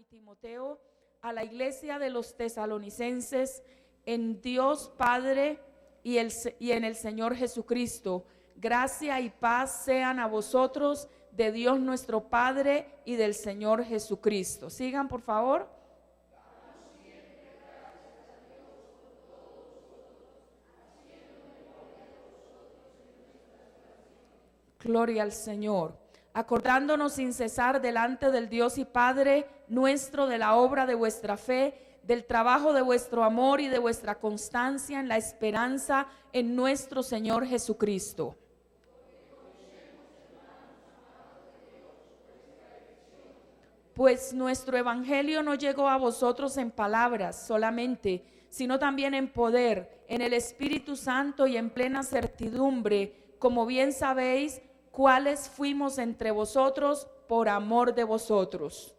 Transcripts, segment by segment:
Timoteo, a la iglesia de los tesalonicenses, en Dios Padre y en el Señor Jesucristo, gracia y paz sean a vosotros de Dios nuestro Padre y del Señor Jesucristo. Sigan, por favor. Gloria al Señor. Acordándonos sin cesar delante del Dios y Padre nuestro de la obra de vuestra fe, del trabajo de vuestro amor y de vuestra constancia en la esperanza en nuestro Señor Jesucristo. Pues nuestro evangelio no llegó a vosotros en palabras solamente, sino también en poder, en el Espíritu Santo y en plena certidumbre, como bien sabéis, cuáles fuimos entre vosotros por amor de vosotros.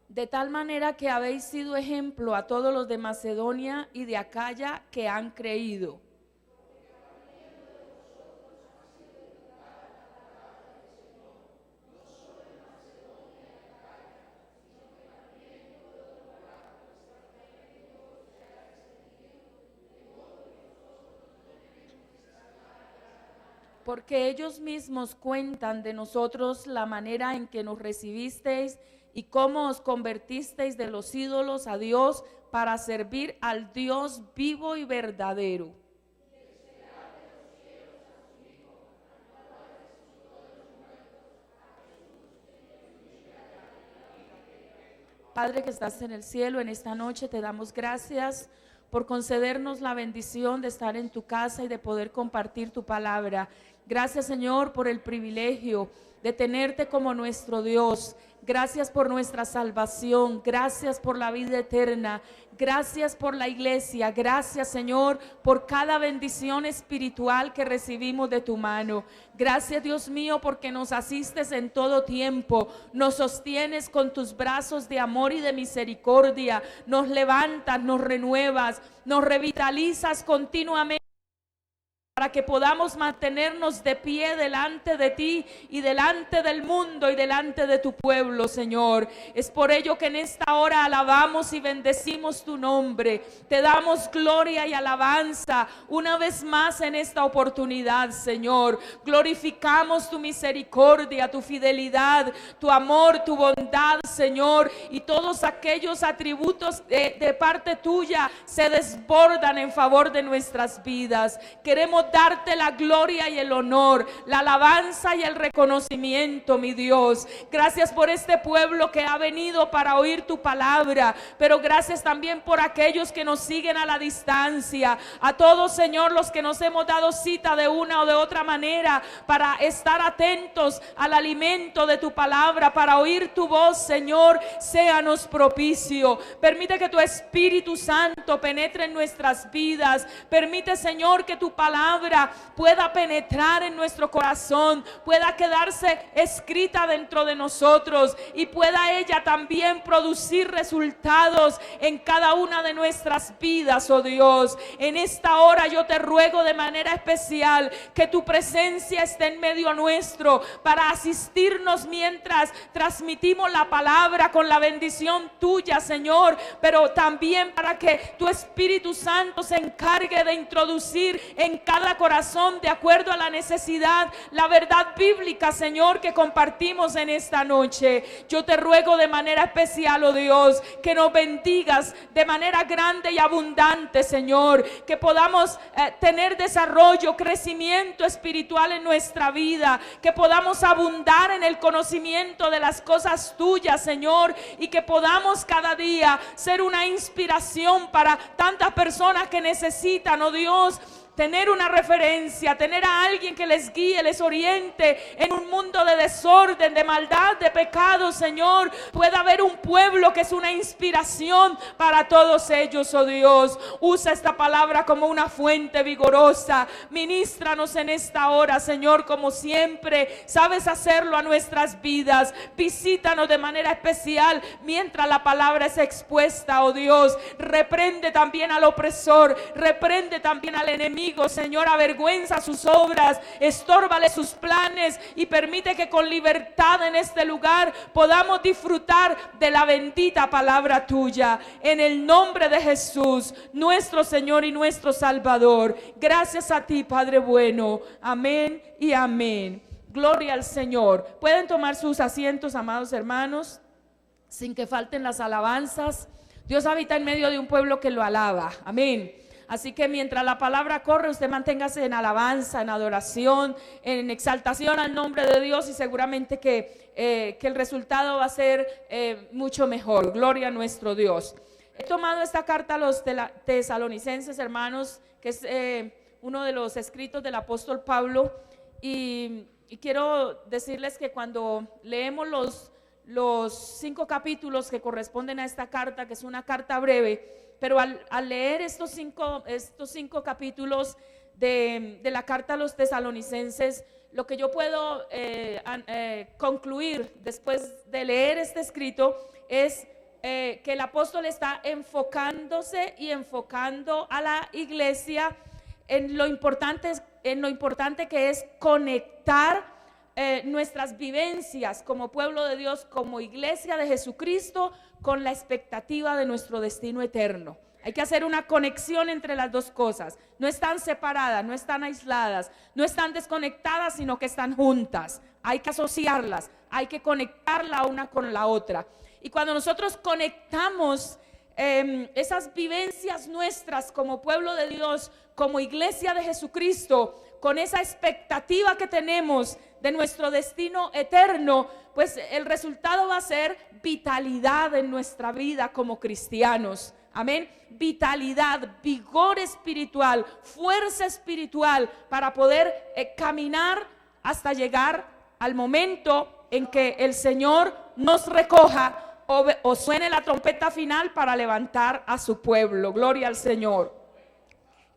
De tal manera que habéis sido ejemplo a todos los de Macedonia y de Acaya que han creído. Porque ellos mismos cuentan de nosotros la manera en que nos recibisteis y cómo os convertisteis de los ídolos a Dios para servir al Dios vivo y verdadero. Padre que estás en el cielo, en esta noche te damos gracias por concedernos la bendición de estar en tu casa y de poder compartir tu palabra. Gracias, Señor, por el privilegio de tenerte como nuestro Dios. Gracias por nuestra salvación, gracias por la vida eterna, gracias por la iglesia, gracias, Señor, por cada bendición espiritual que recibimos de tu mano. Gracias, Dios mío, porque nos asistes en todo tiempo, nos sostienes con tus brazos de amor y de misericordia, nos levantas, nos renuevas, nos revitalizas continuamente, para que podamos mantenernos de pie delante de ti y delante del mundo y delante de tu pueblo, Señor. Es por ello que en esta hora alabamos y bendecimos tu nombre. Te damos gloria y alabanza una vez más en esta oportunidad, Señor. Glorificamos tu misericordia, tu fidelidad, tu amor, tu bondad, Señor. Y todos aquellos atributos de parte tuya se desbordan en favor de nuestras vidas. Queremos darte la gloria y el honor, la alabanza y el reconocimiento, mi Dios. Gracias por este pueblo que ha venido para oír tu palabra, pero gracias también por aquellos que nos siguen a la distancia, a todos, Señor, los que nos hemos dado cita de una o de otra manera para estar atentos al alimento de tu palabra, para oír tu voz, Señor. Séanos propicio. Permite que tu Espíritu Santo penetre en nuestras vidas. Permite, Señor, que tu palabra pueda penetrar en nuestro corazón, pueda quedarse escrita dentro de nosotros y pueda ella también producir resultados en cada una de nuestras vidas, oh Dios. En esta hora yo te ruego de manera especial que tu presencia esté en medio nuestro para asistirnos mientras transmitimos la palabra con la bendición tuya, Señor, pero también para que tu Espíritu Santo se encargue de introducir en cada corazón, de acuerdo a la necesidad, la verdad bíblica, Señor, que compartimos en esta noche. Yo te ruego de manera especial, oh Dios, que nos bendigas de manera grande y abundante, Señor, que podamos tener desarrollo, crecimiento espiritual en nuestra vida, que podamos abundar en el conocimiento de las cosas tuyas, Señor, y que podamos cada día ser una inspiración para tantas personas que necesitan, oh Dios, tener una referencia, tener a alguien que les guíe, les oriente en un mundo de desorden, de maldad, de pecado, Señor. Pueda haber un pueblo que es una inspiración para todos ellos, oh Dios. Usa esta palabra como una fuente vigorosa. Ministranos en esta hora, Señor, como siempre. Sabes hacerlo a nuestras vidas. Visítanos de manera especial mientras la palabra es expuesta, oh Dios. Reprende también al opresor, reprende también al enemigo, Señor, avergüenza sus obras, estórbale sus planes y permite que con libertad en este lugar podamos disfrutar de la bendita palabra tuya. En el nombre de Jesús, nuestro Señor y nuestro Salvador. Gracias a ti, Padre bueno. Amén y amén. Gloria al Señor. Pueden tomar sus asientos, amados hermanos, sin que falten las alabanzas. Dios habita en medio de un pueblo que lo alaba. Amén. Así que mientras la palabra corre, usted manténgase en alabanza, en adoración, en exaltación al nombre de Dios, y seguramente que el resultado va a ser mucho mejor. Gloria a nuestro Dios. He tomado esta carta a los tesalonicenses, hermanos, que es uno de los escritos del apóstol Pablo, y quiero decirles que cuando leemos los 5 capítulos que corresponden a esta carta, que es una carta breve, pero al leer estos cinco capítulos de la carta a los tesalonicenses, lo que yo puedo concluir después de leer este escrito es que el apóstol está enfocándose y enfocando a la iglesia en lo importante que es conectar nuestras vivencias como pueblo de Dios, como iglesia de Jesucristo, con la expectativa de nuestro destino eterno. Hay que hacer una conexión entre las dos cosas. No están separadas, no están aisladas, no están desconectadas, sino que están juntas. Hay que asociarlas, hay que conectarla una con la otra. Y cuando nosotros conectamos esas vivencias nuestras como pueblo de Dios, como iglesia de Jesucristo, con esa expectativa que tenemos de nuestro destino eterno, pues el resultado va a ser vitalidad en nuestra vida como cristianos. Amén. Vitalidad, vigor espiritual, fuerza espiritual para poder caminar hasta llegar al momento en que el Señor nos recoja o suene la trompeta final para levantar a su pueblo. Gloria al Señor.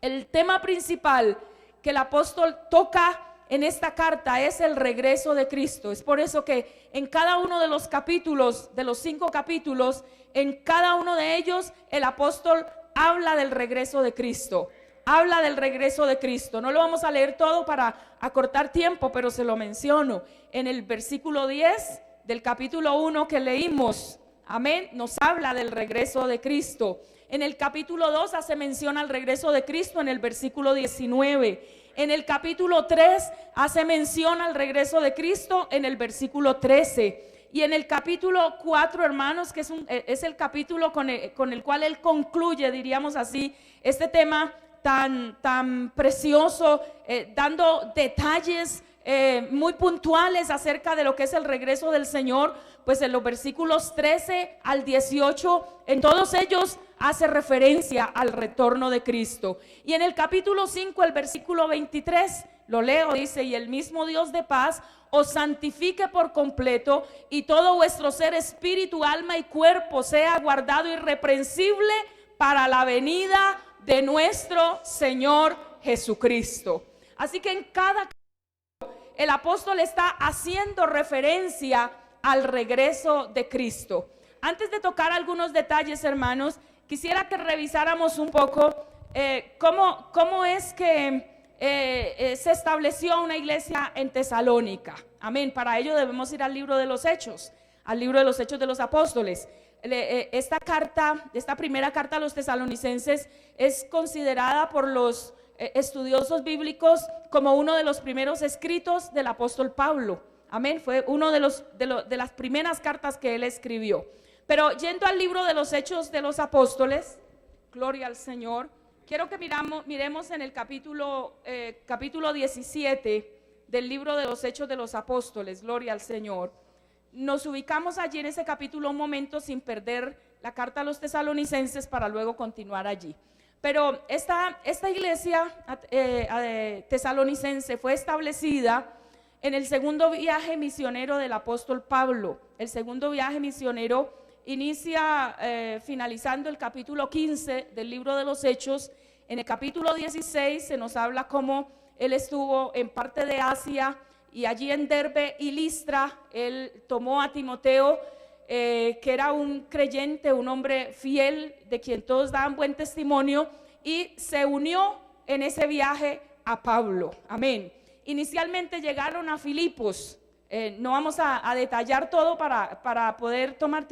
El tema principal que el apóstol toca en esta carta es el regreso de Cristo. Es por eso que en cada uno de los capítulos, de los 5 capítulos, en cada uno de ellos el apóstol habla del regreso de Cristo. Habla del regreso de Cristo. No lo vamos a leer todo para acortar tiempo, pero se lo menciono. En el versículo 10 del capítulo 1 que leímos, amén, nos habla del regreso de Cristo. En el capítulo 2 hace mención al regreso de Cristo en el versículo 19. En el capítulo 3 hace mención al regreso de Cristo en el versículo 13. Y en el capítulo 4, hermanos, que es el capítulo con el cual él concluye, diríamos así, este tema tan precioso, dando detalles muy puntuales acerca de lo que es el regreso del Señor. Pues en los versículos 13 al 18, en todos ellos hace referencia al retorno de Cristo. Y en el capítulo 5, el versículo 23, lo leo, dice: y el mismo Dios de paz os santifique por completo, y todo vuestro ser, espíritu, alma y cuerpo sea guardado irreprensible para la venida de nuestro Señor Jesucristo. Así que en cada el apóstol está haciendo referencia al regreso de Cristo. Antes de tocar algunos detalles, hermanos, quisiera que revisáramos un poco cómo es que se estableció una iglesia en Tesalónica. Amén. Para ello debemos ir al libro de los Hechos, al libro de los Hechos de los Apóstoles. Esta primera carta a los tesalonicenses es considerada por los estudiosos bíblicos como uno de los primeros escritos del apóstol Pablo. Amén. Fue uno de las primeras cartas que él escribió. Pero yendo al libro de los Hechos de los Apóstoles, gloria al Señor, quiero que miremos en el capítulo 17 del libro de los Hechos de los Apóstoles, gloria al Señor. Nos ubicamos allí en ese capítulo un momento sin perder la carta a los tesalonicenses para luego continuar allí. Pero esta iglesia tesalonicense fue establecida en el segundo viaje misionero del apóstol Pablo. El segundo viaje misionero inicia finalizando el capítulo 15 del libro de los Hechos. En el capítulo 16 se nos habla cómo él estuvo en parte de Asia, y allí en Derbe y Listra él tomó a Timoteo, que era un creyente, un hombre fiel, de quien todos daban buen testimonio, y se unió en ese viaje a Pablo. Amén. Inicialmente llegaron a Filipos. No vamos a detallar todo para poder tomar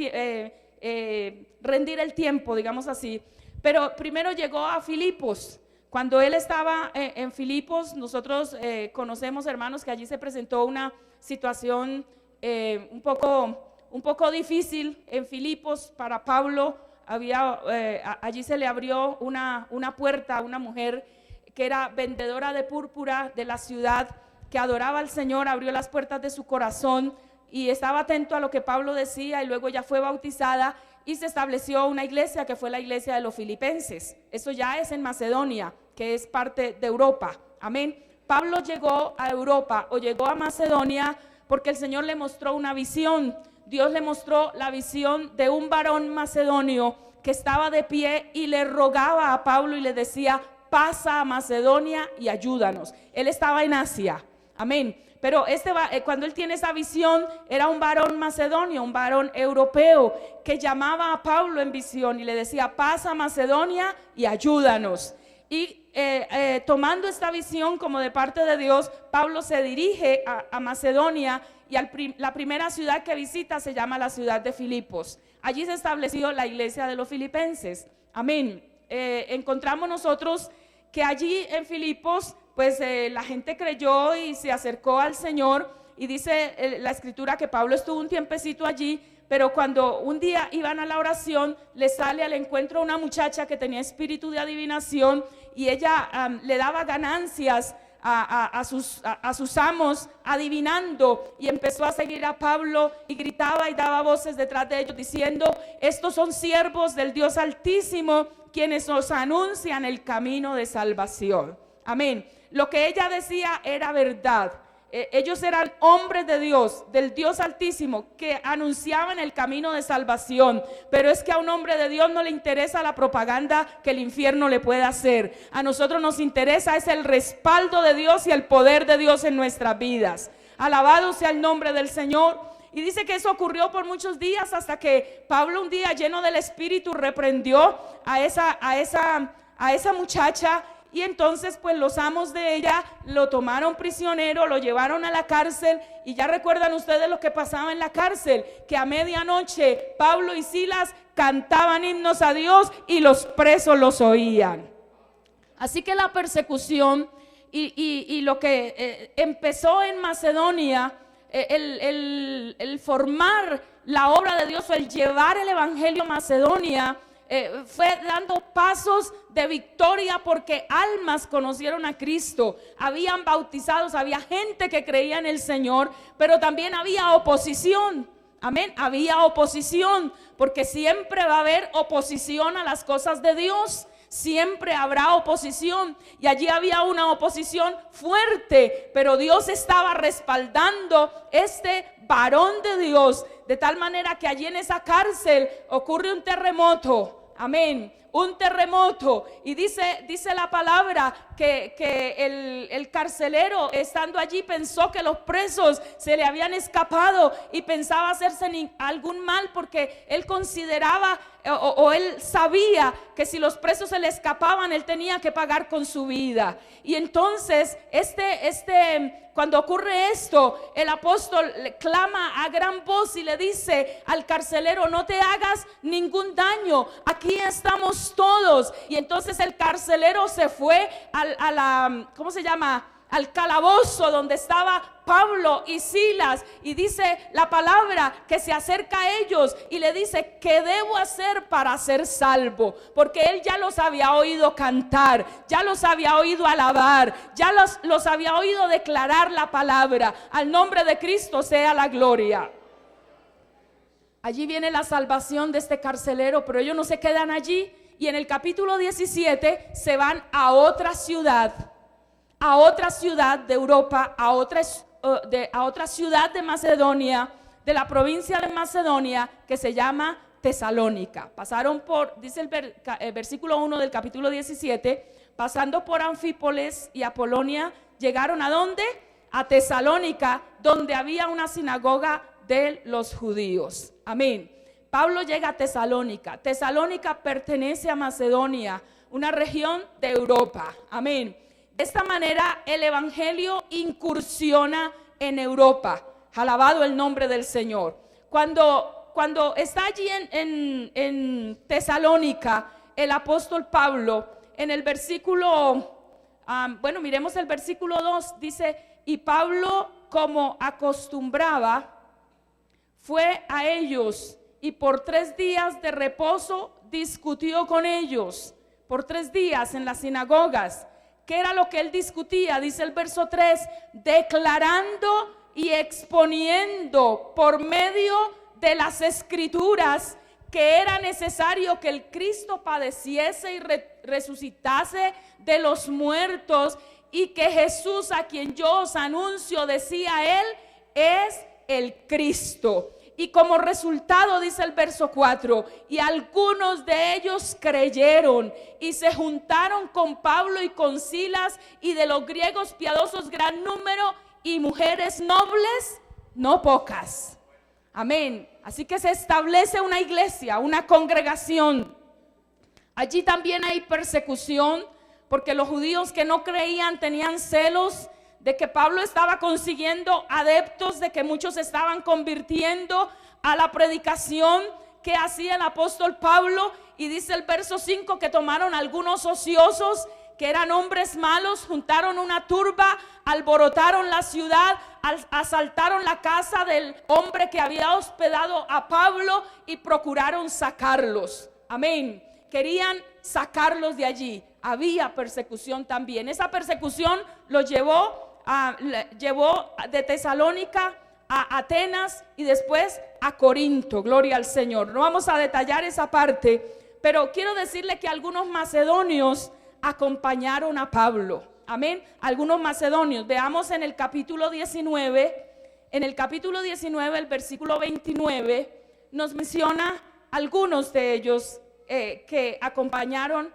rendir el tiempo, digamos así. Pero primero llegó a Filipos. Cuando él estaba en Filipos, nosotros conocemos, hermanos, que allí se presentó una situación un poco difícil en Filipos para Pablo. Allí se le abrió una puerta a una mujer que era vendedora de púrpura de la ciudad, que adoraba al Señor, abrió las puertas de su corazón y estaba atento a lo que Pablo decía, y luego ya fue bautizada y se estableció una iglesia que fue la iglesia de los filipenses. Eso ya es en Macedonia, que es parte de Europa. Amén. Pablo llegó a Europa, o llegó a Macedonia, porque el Señor le mostró una visión. Dios le mostró la visión de un varón macedonio que estaba de pie y le rogaba a Pablo y le decía: pasa a Macedonia y ayúdanos. Él estaba en Asia. Amén. Pero cuando él tiene esa visión, era un varón macedonio, un varón europeo, que llamaba a Pablo en visión y le decía: pasa a Macedonia y ayúdanos. Y tomando esta visión como de parte de Dios, Pablo se dirige a Macedonia, y la primera ciudad que visita se llama la ciudad de Filipos. Allí se estableció la iglesia de los filipenses. Amén. Encontramos nosotros que allí en Filipos, pues la gente creyó y se acercó al Señor, y dice la escritura que Pablo estuvo un tiempecito allí, pero cuando un día iban a la oración, le sale al encuentro una muchacha que tenía espíritu de adivinación, y ella le daba ganancias a sus amos adivinando, y empezó a seguir a Pablo y gritaba y daba voces detrás de ellos diciendo: estos son siervos del Dios Altísimo, quienes nos anuncian el camino de salvación. Amén. Lo que ella decía era verdad. Ellos eran hombres de Dios, del Dios Altísimo, que anunciaban el camino de salvación. Pero es que a un hombre de Dios no le interesa la propaganda que el infierno le pueda hacer. A nosotros nos interesa es el respaldo de Dios y el poder de Dios en nuestras vidas. Alabado sea el nombre del Señor. Y dice que eso ocurrió por muchos días, hasta que Pablo, un día lleno del Espíritu, reprendió a esa muchacha. Y entonces pues los amos de ella lo tomaron prisionero, lo llevaron a la cárcel. Y ya recuerdan ustedes lo que pasaba en la cárcel, que a medianoche Pablo y Silas cantaban himnos a Dios y los presos los oían. Así que la persecución y lo que empezó en Macedonia, el formar la obra de Dios, el llevar el evangelio a Macedonia, fue dando pasos de victoria, porque almas conocieron a Cristo, habían bautizados, había gente que creía en el Señor, pero también había oposición. Amén, había oposición, porque siempre va a haber oposición a las cosas de Dios. Siempre habrá oposición, y allí había una oposición fuerte, pero Dios estaba respaldando este varón de Dios, de tal manera que allí en esa cárcel ocurre un terremoto. Amén, un terremoto, y dice la palabra que el carcelero, estando allí, pensó que los presos se le habían escapado y pensaba hacerse algún mal, porque él consideraba o él sabía que si los presos se le escapaban, él tenía que pagar con su vida. Y entonces cuando ocurre esto, el apóstol clama a gran voz y le dice al carcelero: no te hagas ningún daño, aquí estamos todos. Y entonces el carcelero se fue al calabozo donde estaba Pablo y Silas, y dice la palabra que se acerca a ellos y le dice: ¿qué debo hacer para ser salvo? Porque él ya los había oído cantar, ya los había oído alabar, ya los había oído declarar la palabra. Al nombre de Cristo sea la gloria. Allí viene la salvación de este carcelero, pero ellos no se quedan allí. Y en el capítulo 17 se van a otra ciudad de Europa, a otra ciudad de Macedonia, de la provincia de Macedonia, que se llama Tesalónica. Pasaron por, dice el versículo 1 del capítulo 17, pasando por Anfípolis y Apolonia, llegaron ¿a dónde? A Tesalónica, donde había una sinagoga de los judíos. Amén. Pablo llega a Tesalónica. Tesalónica pertenece a Macedonia, una región de Europa. Amén. De esta manera el evangelio incursiona en Europa. Alabado el nombre del Señor. Cuando está allí en Tesalónica, el apóstol Pablo, en el versículo, miremos el versículo 2, dice: y Pablo, como acostumbraba, fue a ellos y por 3 días de reposo discutió con ellos. Por 3 días en las sinagogas. ¿Qué era lo que él discutía? Dice el verso 3, declarando y exponiendo por medio de las escrituras que era necesario que el Cristo padeciese y resucitase de los muertos, y que Jesús, a quien yo os anuncio, decía él, es el Cristo. Y como resultado, dice el verso 4, y algunos de ellos creyeron y se juntaron con Pablo y con Silas, y de los griegos piadosos gran número, y mujeres nobles no pocas. Amén. Así que se establece una iglesia, una congregación. Allí también hay persecución, porque los judíos que no creían tenían celos de que Pablo estaba consiguiendo adeptos, de que muchos estaban convirtiendo a la predicación que hacía el apóstol Pablo. Y dice el verso 5 que tomaron algunos ociosos, que eran hombres malos, juntaron una turba, alborotaron la ciudad, asaltaron la casa del hombre que había hospedado a Pablo y procuraron sacarlos. Amén. Querían sacarlos de allí. Había persecución también. Esa persecución los llevó de Tesalónica a Atenas y después a Corinto. Gloria al Señor. No vamos a detallar esa parte, pero quiero decirle que algunos macedonios acompañaron a Pablo. Amén. Algunos macedonios. Veamos en el capítulo 19. En el capítulo 19, el versículo 29, nos menciona algunos de ellos que acompañaron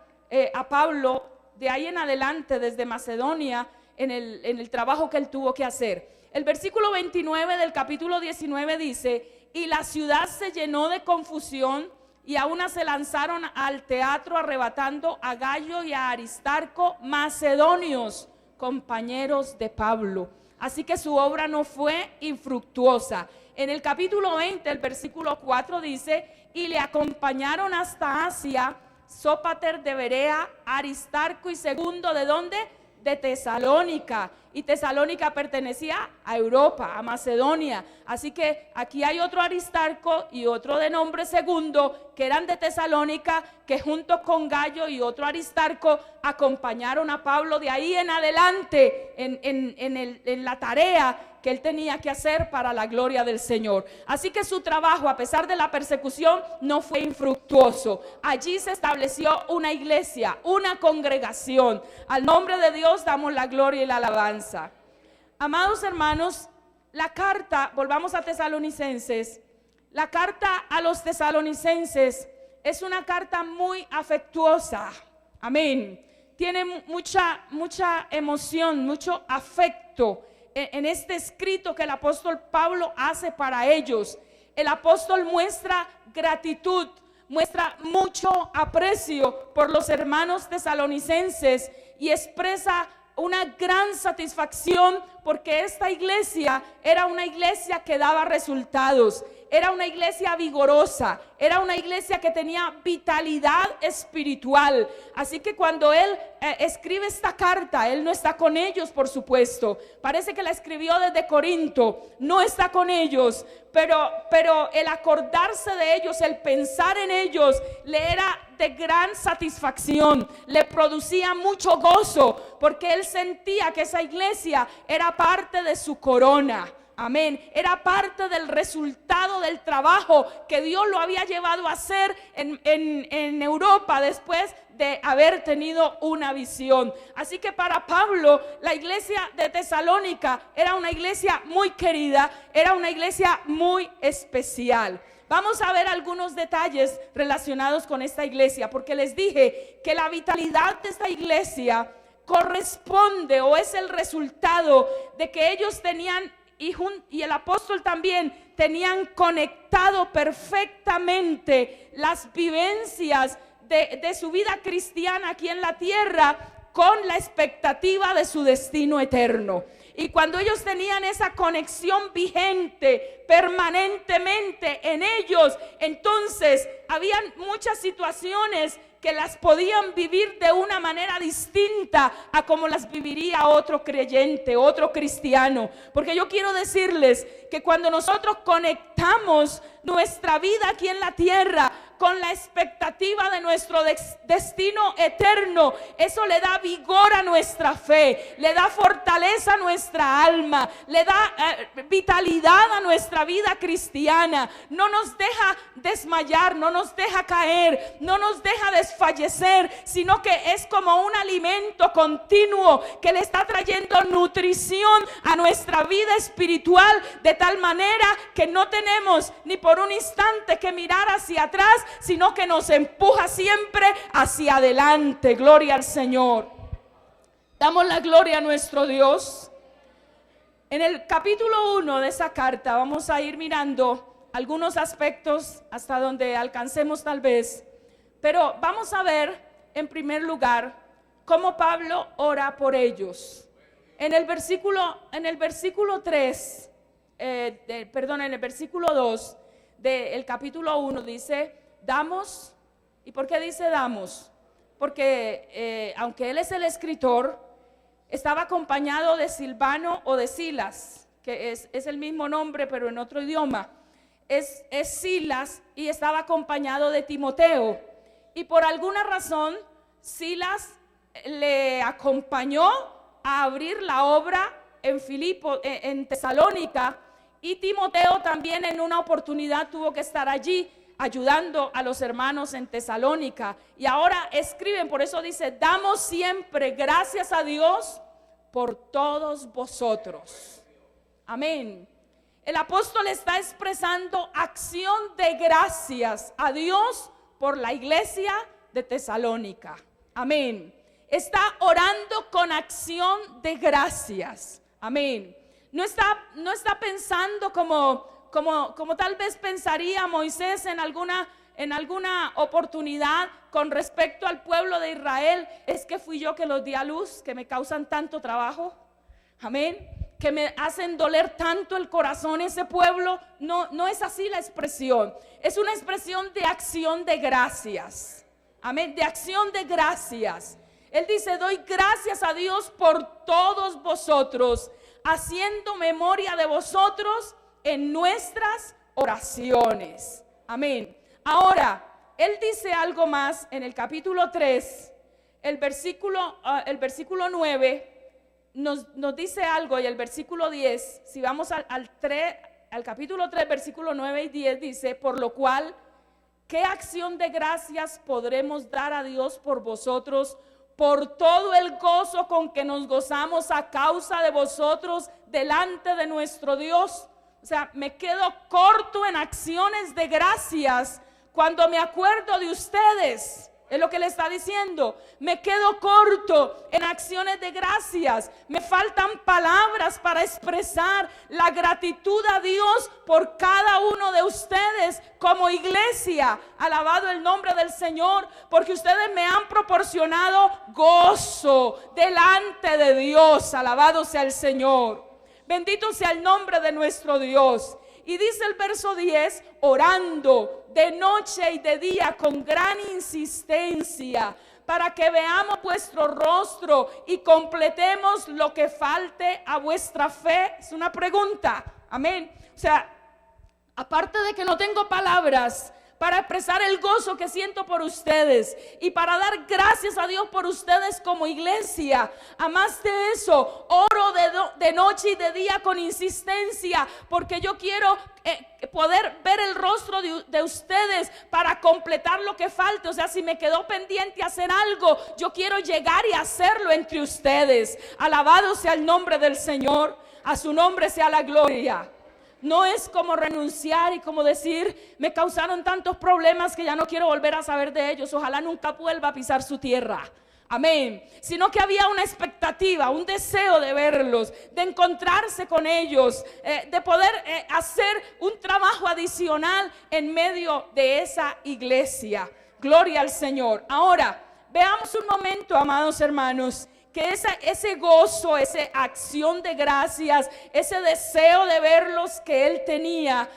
a Pablo de ahí en adelante, desde Macedonia, en el trabajo que él tuvo que hacer. El versículo 29 del capítulo 19 dice: y la ciudad se llenó de confusión, y a una se lanzaron al teatro arrebatando a Gayo y a Aristarco, macedonios, compañeros de Pablo. Así que su obra no fue infructuosa. En el capítulo 20, el versículo 4 dice: y le acompañaron hasta Asia Sópater de Berea, Aristarco y Segundo, ¿de dónde? De Tesalónica. Y Tesalónica pertenecía a Europa, a Macedonia. Así que aquí hay otro Aristarco y otro de nombre Segundo, que eran de Tesalónica, que junto con Gayo y otro Aristarco acompañaron a Pablo de ahí en adelante en la tarea que él tenía que hacer para la gloria del Señor. Así que su trabajo, a pesar de la persecución, no fue infructuoso. Allí se estableció una iglesia, una congregación. Al nombre de Dios damos la gloria y la alabanza. Amados hermanos, la carta, volvamos a Tesalonicenses, la carta a los tesalonicenses es una carta muy afectuosa. Amén. Tiene mucha emoción, mucho afecto en este escrito que el apóstol Pablo hace para ellos. El apóstol muestra gratitud, muestra mucho aprecio por los hermanos tesalonicenses y expresa una gran satisfacción porque esta iglesia era una iglesia que daba resultados. Era una iglesia vigorosa, era una iglesia que tenía vitalidad espiritual. Así que cuando él escribe esta carta, él no está con ellos, por supuesto. Parece que la escribió desde Corinto, no está con ellos, pero el acordarse de ellos, el pensar en ellos, le era de gran satisfacción, le producía mucho gozo, porque él sentía que esa iglesia era parte de su corona. Amén. Era parte del resultado del trabajo que Dios lo había llevado a hacer en Europa después de haber tenido una visión. Así que para Pablo, la iglesia de Tesalónica era una iglesia muy querida, era una iglesia muy especial. Vamos a ver algunos detalles relacionados con esta iglesia, porque les dije que la vitalidad de esta iglesia corresponde o es el resultado de que ellos tenían y el apóstol también tenían conectado perfectamente las vivencias de su vida cristiana aquí en la tierra con la expectativa de su destino eterno. Y cuando ellos tenían esa conexión vigente permanentemente en ellos, entonces habían muchas situaciones que las podían vivir de una manera distinta a como las viviría otro creyente, otro cristiano. Porque yo quiero decirles que cuando nosotros conectamos nuestra vida aquí en la tierra con la expectativa de nuestro destino eterno, eso le da vigor a nuestra fe, le da fortaleza a nuestra alma, le da vitalidad a nuestra vida cristiana. No nos deja desmayar, no nos deja caer, no nos deja desfallecer, sino que es como un alimento continuo que le está trayendo nutrición a nuestra vida espiritual, de tal manera que no tenemos ni por un instante que mirar hacia atrás, sino que nos empuja siempre hacia adelante. Gloria al Señor. Damos la gloria a nuestro Dios. En el capítulo 1 de esa carta vamos a ir mirando algunos aspectos hasta donde alcancemos tal vez, pero vamos a ver en primer lugar cómo Pablo ora por ellos. En el versículo 3, en el versículo 2 del capítulo 1 dice: damos. ¿Y por qué dice damos? Porque aunque él es el escritor, estaba acompañado de Silvano o de Silas, que es el mismo nombre pero en otro idioma. Es Silas, y estaba acompañado de Timoteo. Y por alguna razón Silas le acompañó a abrir la obra en Tesalónica, y Timoteo también en una oportunidad tuvo que estar allí ayudando a los hermanos en Tesalónica. Y ahora escriben, por eso dice: damos siempre gracias a Dios por todos vosotros. Amén. El apóstol está expresando acción de gracias a Dios por la iglesia de Tesalónica. Amén. Está orando con acción de gracias. Amén. No está pensando como tal vez pensaría Moisés en alguna oportunidad con respecto al pueblo de Israel: es que fui yo que los di a luz, que me causan tanto trabajo. Amén. Que me hacen doler tanto el corazón ese pueblo. No es así la expresión. Es una expresión de acción de gracias. Amén. De acción de gracias. Él dice: doy gracias a Dios por todos vosotros, haciendo memoria de vosotros en nuestras oraciones. Amén. Ahora, él dice algo más en el capítulo 3, el versículo 9 nos dice algo, y el versículo 10, si vamos al capítulo 3, versículo 9 y 10, dice: por lo cual, ¿qué acción de gracias podremos dar a Dios por vosotros, por todo el gozo con que nos gozamos a causa de vosotros delante de nuestro Dios? O sea, me quedo corto en acciones de gracias cuando me acuerdo de ustedes. Es lo que le está diciendo. Me quedo corto en acciones de gracias. Me faltan palabras para expresar la gratitud a Dios por cada uno de ustedes como iglesia. Alabado el nombre del Señor, porque ustedes me han proporcionado gozo delante de Dios. Alabado sea el Señor. Bendito sea el nombre de nuestro Dios. Y dice el verso 10: orando de noche y de día con gran insistencia, para que veamos vuestro rostro y completemos lo que falte a vuestra fe. Es una pregunta. Amén. O sea, aparte de que no tengo palabras para expresar el gozo que siento por ustedes y para dar gracias a Dios por ustedes como iglesia. Además de eso, oro de noche y de día con insistencia, porque yo quiero poder ver el rostro de ustedes para completar lo que falte. O sea, si me quedó pendiente hacer algo, yo quiero llegar y hacerlo entre ustedes. Alabado sea el nombre del Señor, a su nombre sea la gloria. No es como renunciar y como decir, me causaron tantos problemas que ya no quiero volver a saber de ellos, ojalá nunca vuelva a pisar su tierra. Amén. Sino que había una expectativa, un deseo de verlos, de encontrarse con ellos, de poder hacer un trabajo adicional en medio de esa iglesia. Gloria al Señor. Ahora, veamos un momento, amados hermanos, que ese gozo, esa acción de gracias, ese deseo de verlos que él tenía,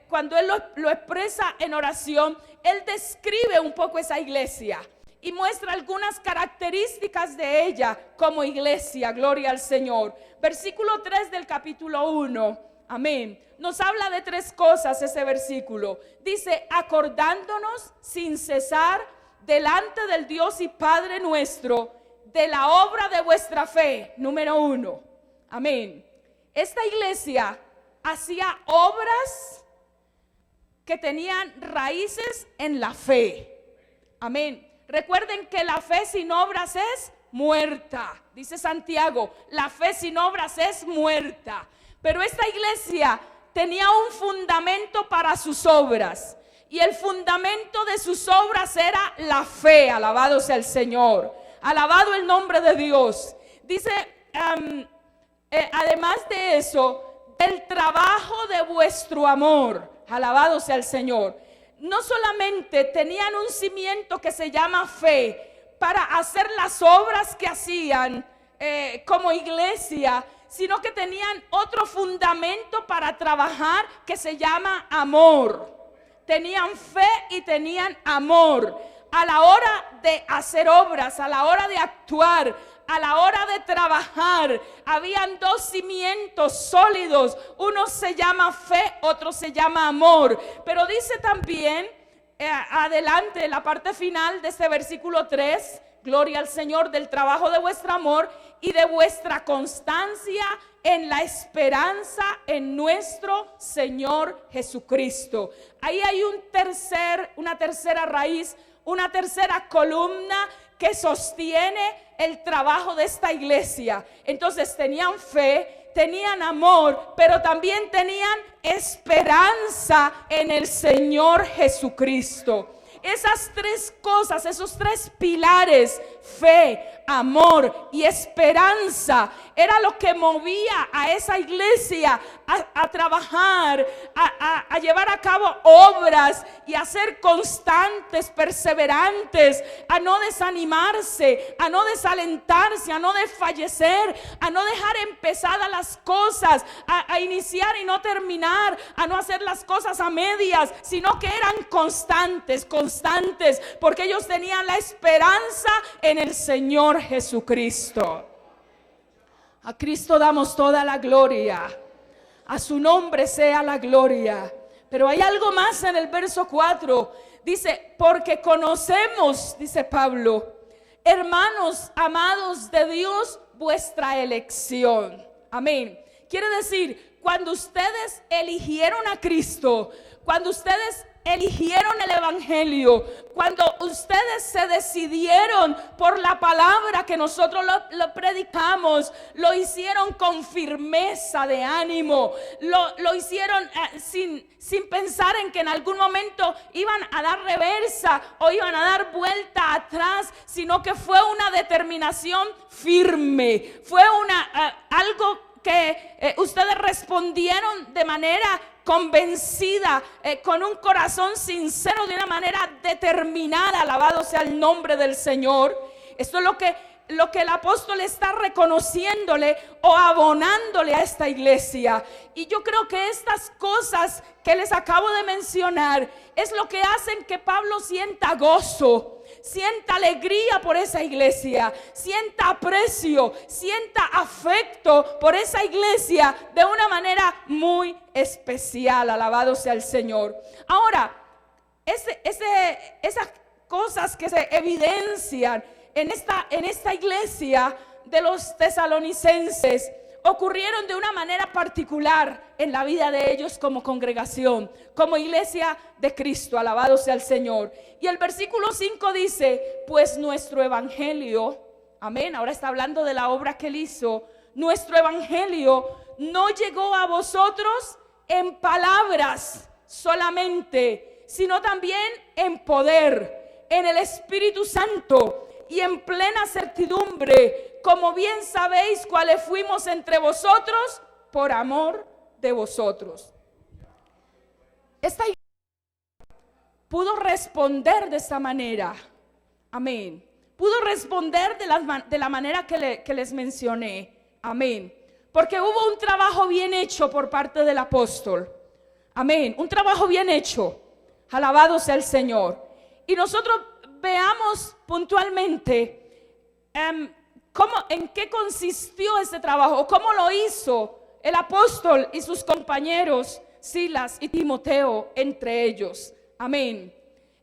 cuando él lo expresa en oración, él describe un poco esa iglesia y muestra algunas características de ella como iglesia. Gloria al Señor. Versículo 3 del capítulo 1. Amén. Nos habla de 3 cosas ese versículo. Dice, acordándonos sin cesar delante del Dios y Padre nuestro, de la obra de vuestra fe. Número 1. Amén. Esta iglesia hacía obras que tenían raíces en la fe. Amén. Recuerden que la fe sin obras es muerta. Dice Santiago, la fe sin obras es muerta. Pero esta iglesia tenía un fundamento para sus obras. Y el fundamento de sus obras era la fe. Alabado sea el Señor. Alabado el nombre de Dios. Dice, además de eso, del trabajo de vuestro amor. Alabado sea el Señor. No solamente tenían un cimiento que se llama fe para hacer las obras que hacían como iglesia, sino que tenían otro fundamento para trabajar que se llama amor. Tenían fe y tenían amor. A la hora de hacer obras, a la hora de actuar, a la hora de trabajar, habían 2 cimientos sólidos. Uno se llama fe, otro se llama amor. Pero dice también, adelante, en la parte final de este versículo 3, gloria al Señor, del trabajo de vuestro amor y de vuestra constancia en la esperanza en nuestro Señor Jesucristo. Ahí hay una tercera raíz, una tercera columna que sostiene el trabajo de esta iglesia. Entonces tenían fe, tenían amor, pero también tenían esperanza en el Señor Jesucristo. Esas 3 cosas, esos 3 pilares, fe, amor y esperanza, era lo que movía a esa iglesia a trabajar, a llevar a cabo obras y a ser constantes, perseverantes, a no desanimarse, a no desalentarse, a no desfallecer, a no dejar empezadas las cosas, a iniciar y no terminar, a no hacer las cosas a medias, sino que eran constantes, porque ellos tenían la esperanza en el Señor Jesucristo. A Cristo damos toda la gloria, a su nombre sea la gloria. Pero hay algo más en el verso 4. Dice, porque conocemos, dice Pablo, hermanos amados de Dios, vuestra elección. Amén. Quiere decir, cuando ustedes eligieron a Cristo, cuando ustedes eligieron el evangelio, cuando ustedes se decidieron por la palabra que nosotros lo predicamos, lo hicieron con firmeza de ánimo, lo hicieron sin pensar en que en algún momento iban a dar reversa o iban a dar vuelta atrás, sino que fue una determinación firme, fue algo que ustedes respondieron de manera convencida, con un corazón sincero, de una manera determinada. Alabado sea el nombre del Señor. Esto es lo que el apóstol está reconociéndole o abonándole a esta iglesia. Y yo creo que estas cosas que les acabo de mencionar es lo que hacen que Pablo sienta gozo, sienta alegría por esa iglesia, sienta aprecio, sienta afecto por esa iglesia de una manera muy especial. Alabado sea el Señor. Ahora, esas cosas que se evidencian en esta iglesia de los tesalonicenses ocurrieron de una manera particular en la vida de ellos como congregación, como iglesia de Cristo. Alabado sea el Señor. Y el versículo 5 dice: pues nuestro evangelio, amén, ahora está hablando de la obra que él hizo, nuestro evangelio no llegó a vosotros en palabras solamente, sino también en poder, en el Espíritu Santo y en plena certidumbre, como bien sabéis cuáles fuimos entre vosotros por amor de vosotros. Esta iglesia pudo responder de esta manera, amén. Pudo responder de la manera que les mencioné, amén. Porque hubo un trabajo bien hecho por parte del apóstol, amén. Un trabajo bien hecho, alabado sea el Señor. Y nosotros veamos puntualmente en qué consistió este trabajo, cómo lo hizo el apóstol y sus compañeros Silas y Timoteo entre ellos, amén.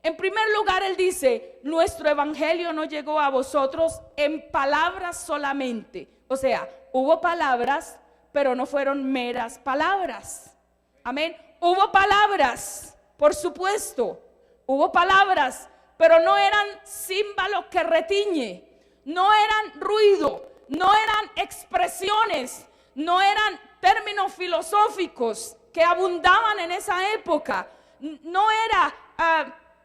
En primer lugar, él dice: nuestro evangelio no llegó a vosotros en palabras solamente. O sea, hubo palabras, pero no fueron meras palabras, amén. Hubo palabras, por supuesto, hubo palabras, pero no eran címbalo que retiñe, no eran ruido, no eran expresiones, no eran términos filosóficos que abundaban en esa época, no era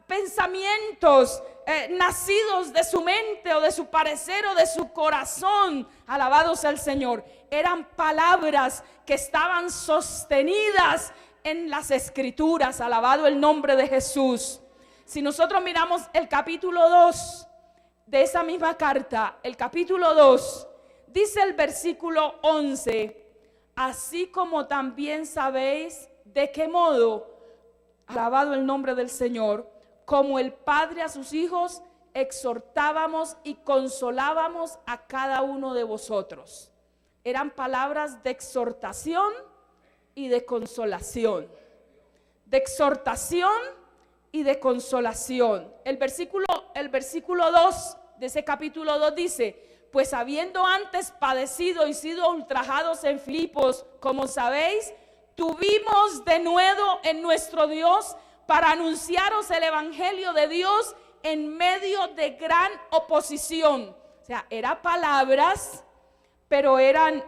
pensamientos nacidos de su mente o de su parecer o de su corazón, alabado sea el Señor. Eran palabras que estaban sostenidas en las Escrituras, alabado el nombre de Jesús. Si nosotros miramos el capítulo 2 de esa misma carta, el capítulo 2, dice el versículo 11: así como también sabéis de qué modo, alabado el nombre del Señor, como el Padre a sus hijos, exhortábamos y consolábamos a cada uno de vosotros. Eran palabras de exhortación y de consolación. De exhortación y de consolación. El versículo 2 de ese capítulo 2 dice: pues habiendo antes padecido y sido ultrajados en Filipos, como sabéis, tuvimos de nuevo en nuestro Dios para anunciaros el evangelio de Dios en medio de gran oposición. O sea, eran palabras, pero eran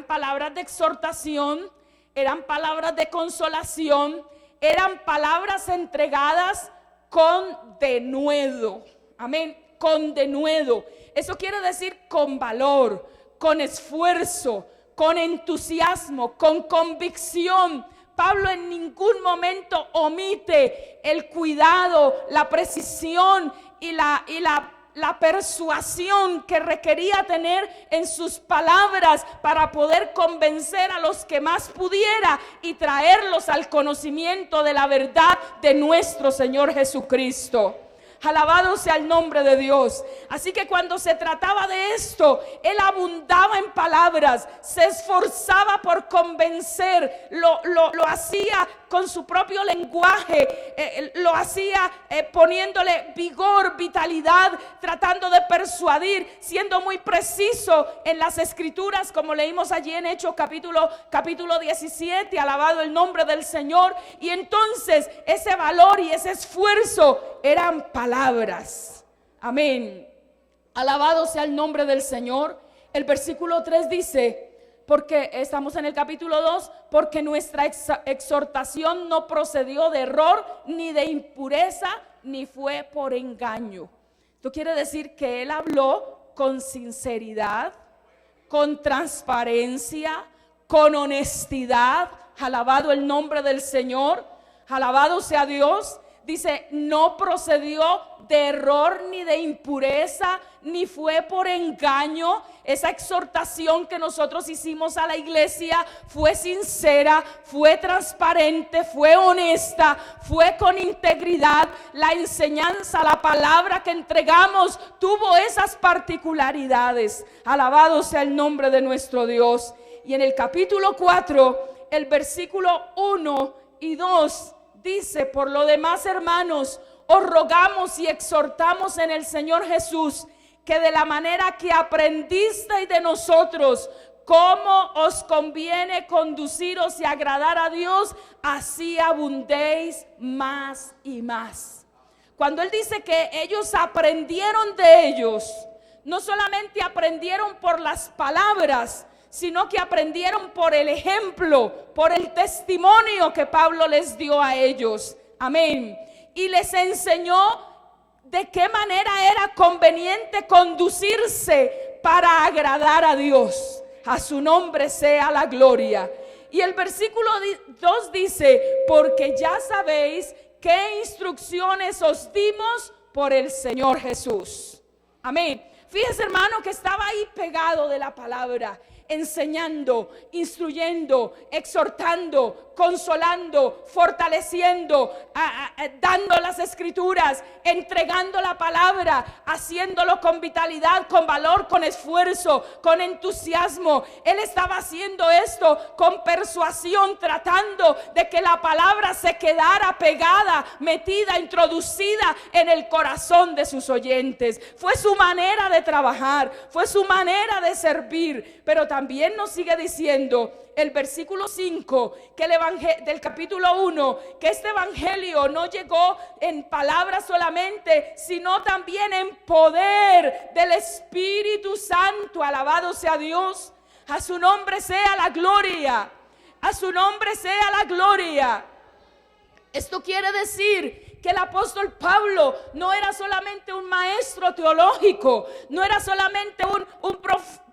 palabras de exhortación, eran palabras de consolación, eran palabras entregadas con denuedo. Amén, con denuedo. Eso quiere decir con valor, con esfuerzo, con entusiasmo, con convicción. Pablo en ningún momento omite el cuidado, la precisión y la persuasión que requería tener en sus palabras para poder convencer a los que más pudiera y traerlos al conocimiento de la verdad de nuestro Señor Jesucristo. Alabado sea el nombre de Dios. Así que cuando se trataba de esto, él abundaba en palabras, se esforzaba por convencer, lo hacía con su propio lenguaje, lo hacía poniéndole vigor, vitalidad, tratando de persuadir, siendo muy preciso en las Escrituras, como leímos allí en Hechos capítulo 17, alabado el nombre del Señor. Y entonces ese valor y ese esfuerzo eran palabras. Amén. Alabado sea el nombre del Señor. El versículo 3 dice, porque estamos en el capítulo 2, porque nuestra exhortación no procedió de error, ni de impureza, ni fue por engaño. Esto quiere decir que él habló con sinceridad, con transparencia, con honestidad. Alabado el nombre del Señor. Alabado sea Dios. Dice, no procedió de error ni de impureza, ni fue por engaño. Esa exhortación que nosotros hicimos a la iglesia fue sincera, fue transparente, fue honesta, fue con integridad. La enseñanza, la palabra que entregamos tuvo esas particularidades. Alabado sea el nombre de nuestro Dios. Y en el capítulo 4, el versículo 1 y 2 dice: por lo demás, hermanos, os rogamos y exhortamos en el Señor Jesús, que de la manera que aprendisteis de nosotros, cómo os conviene conduciros y agradar a Dios, así abundéis más y más. Cuando él dice que ellos aprendieron de ellos, no solamente aprendieron por las palabras, sino que aprendieron por el ejemplo, por el testimonio que Pablo les dio a ellos. Amén. Y les enseñó de qué manera era conveniente conducirse para agradar a Dios. A su nombre sea la gloria. Y el versículo 2 dice: porque ya sabéis qué instrucciones os dimos por el Señor Jesús. Amén. Fíjese, hermano, que estaba ahí pegado de la palabra, enseñando, instruyendo, exhortando, consolando, fortaleciendo, dando las escrituras, entregando la palabra, haciéndolo con vitalidad, con valor, con esfuerzo, con entusiasmo. Él estaba haciendo esto con persuasión, tratando de que la palabra se quedara pegada, metida, introducida en el corazón de sus oyentes. Fue su manera de trabajar, fue su manera de servir. Pero también nos sigue diciendo el versículo 5 que del capítulo 1, que este evangelio no llegó en palabras solamente, sino también en poder del Espíritu Santo. Alabado sea Dios. A su nombre sea la gloria. A su nombre sea la gloria. Esto quiere decir que el apóstol Pablo no era solamente un maestro teológico, no era solamente un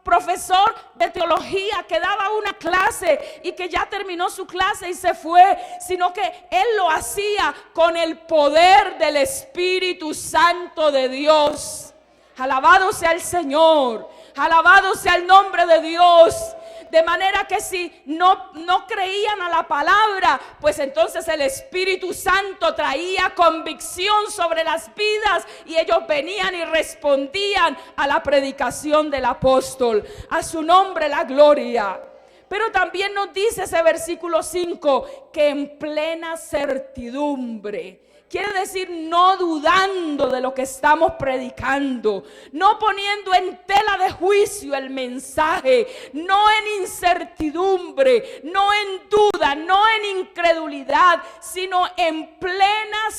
profesor de teología que daba una clase y que ya terminó su clase y se fue, sino que él lo hacía con el poder del Espíritu Santo de Dios. Alabado sea el Señor, alabado sea el nombre de Dios. De manera que si no creían a la palabra, pues entonces el Espíritu Santo traía convicción sobre las vidas y ellos venían y respondían a la predicación del apóstol. A su nombre la gloria. Pero también nos dice ese versículo 5 que en plena certidumbre. Quiere decir no dudando de lo que estamos predicando, no poniendo en tela de juicio el mensaje, no en incertidumbre, no en duda, no en incredulidad, sino en plena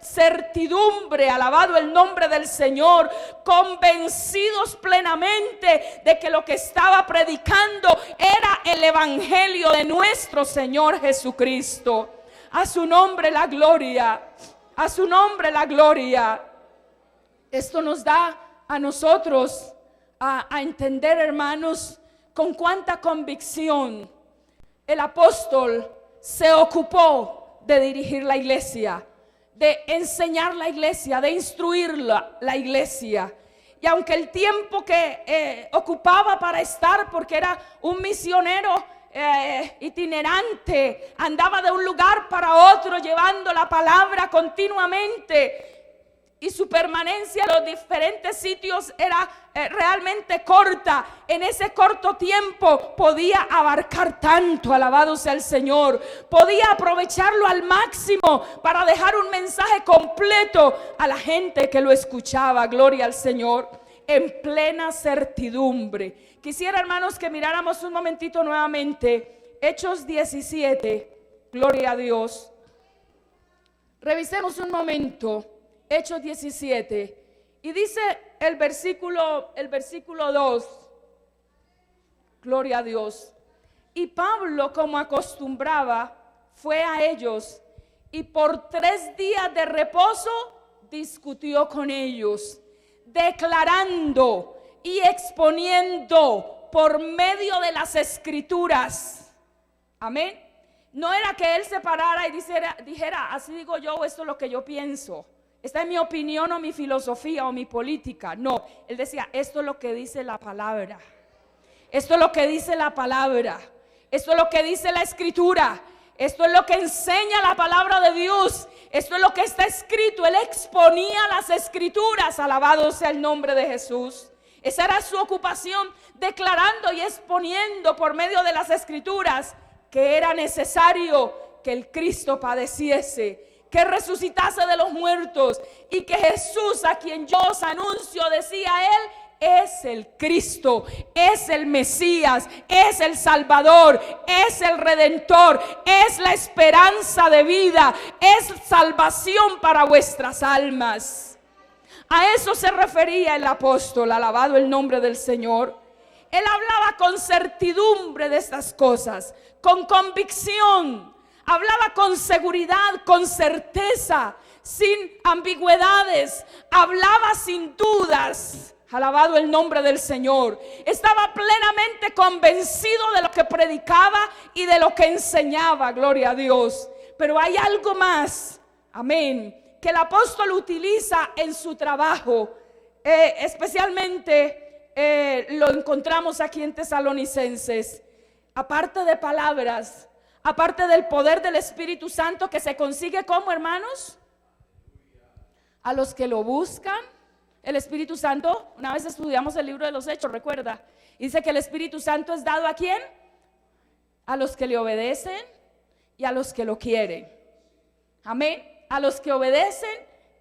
certidumbre. Alabado el nombre del Señor, convencidos plenamente de que lo que estaba predicando era el evangelio de nuestro Señor Jesucristo. A su nombre la gloria, a su nombre la gloria. Esto nos da a nosotros a entender, hermanos, con cuánta convicción el apóstol se ocupó de dirigir la iglesia, de enseñar la iglesia, de instruir la iglesia. Y aunque el tiempo que ocupaba para estar, porque era un misionero itinerante, andaba de un lugar para otro llevando la palabra continuamente, y su permanencia en los diferentes sitios era realmente corta. En ese corto tiempo podía abarcar tanto, alabado sea el Señor, podía aprovecharlo al máximo para dejar un mensaje completo a la gente que lo escuchaba. Gloria al Señor. En plena certidumbre. Quisiera, hermanos, que miráramos un momentito nuevamente Hechos 17, gloria a Dios. Revisemos un momento Hechos 17 y dice el versículo 2, gloria a Dios. Y Pablo, como acostumbraba, fue a ellos y por 3 días de reposo discutió con ellos, declarando y exponiendo por medio de las escrituras. Amén. No era que él se parara y dijera, así digo yo, esto es lo que yo pienso, esta es mi opinión o mi filosofía o mi política. No, él decía, esto es lo que dice la palabra, esto es lo que dice la palabra, esto es lo que dice la escritura, esto es lo que enseña la palabra de Dios, esto es lo que está escrito. Él exponía las escrituras, alabado sea el nombre de Jesús. Esa era su ocupación, declarando y exponiendo por medio de las escrituras que era necesario que el Cristo padeciese, que resucitase de los muertos y que Jesús, a quien yo os anuncio, decía él, es el Cristo, es el Mesías, es el Salvador, es el Redentor, es la esperanza de vida, es salvación para vuestras almas. A eso se refería el apóstol, alabado el nombre del Señor. Él hablaba con certidumbre de estas cosas, con convicción, hablaba con seguridad, con certeza, sin ambigüedades, hablaba sin dudas. Alabado el nombre del Señor. Estaba plenamente convencido de lo que predicaba y de lo que enseñaba, gloria a Dios. Pero hay algo más, amén, que el apóstol utiliza en su trabajo, especialmente lo encontramos aquí en Tesalonicenses. Aparte de palabras, aparte del poder del Espíritu Santo, que se consigue ¿cómo, hermanos? A los que lo buscan. El Espíritu Santo, una vez estudiamos el libro de los Hechos, recuerda, dice que el Espíritu Santo es dado ¿a quién? A los que le obedecen y a los que lo quieren. Amén. A los que obedecen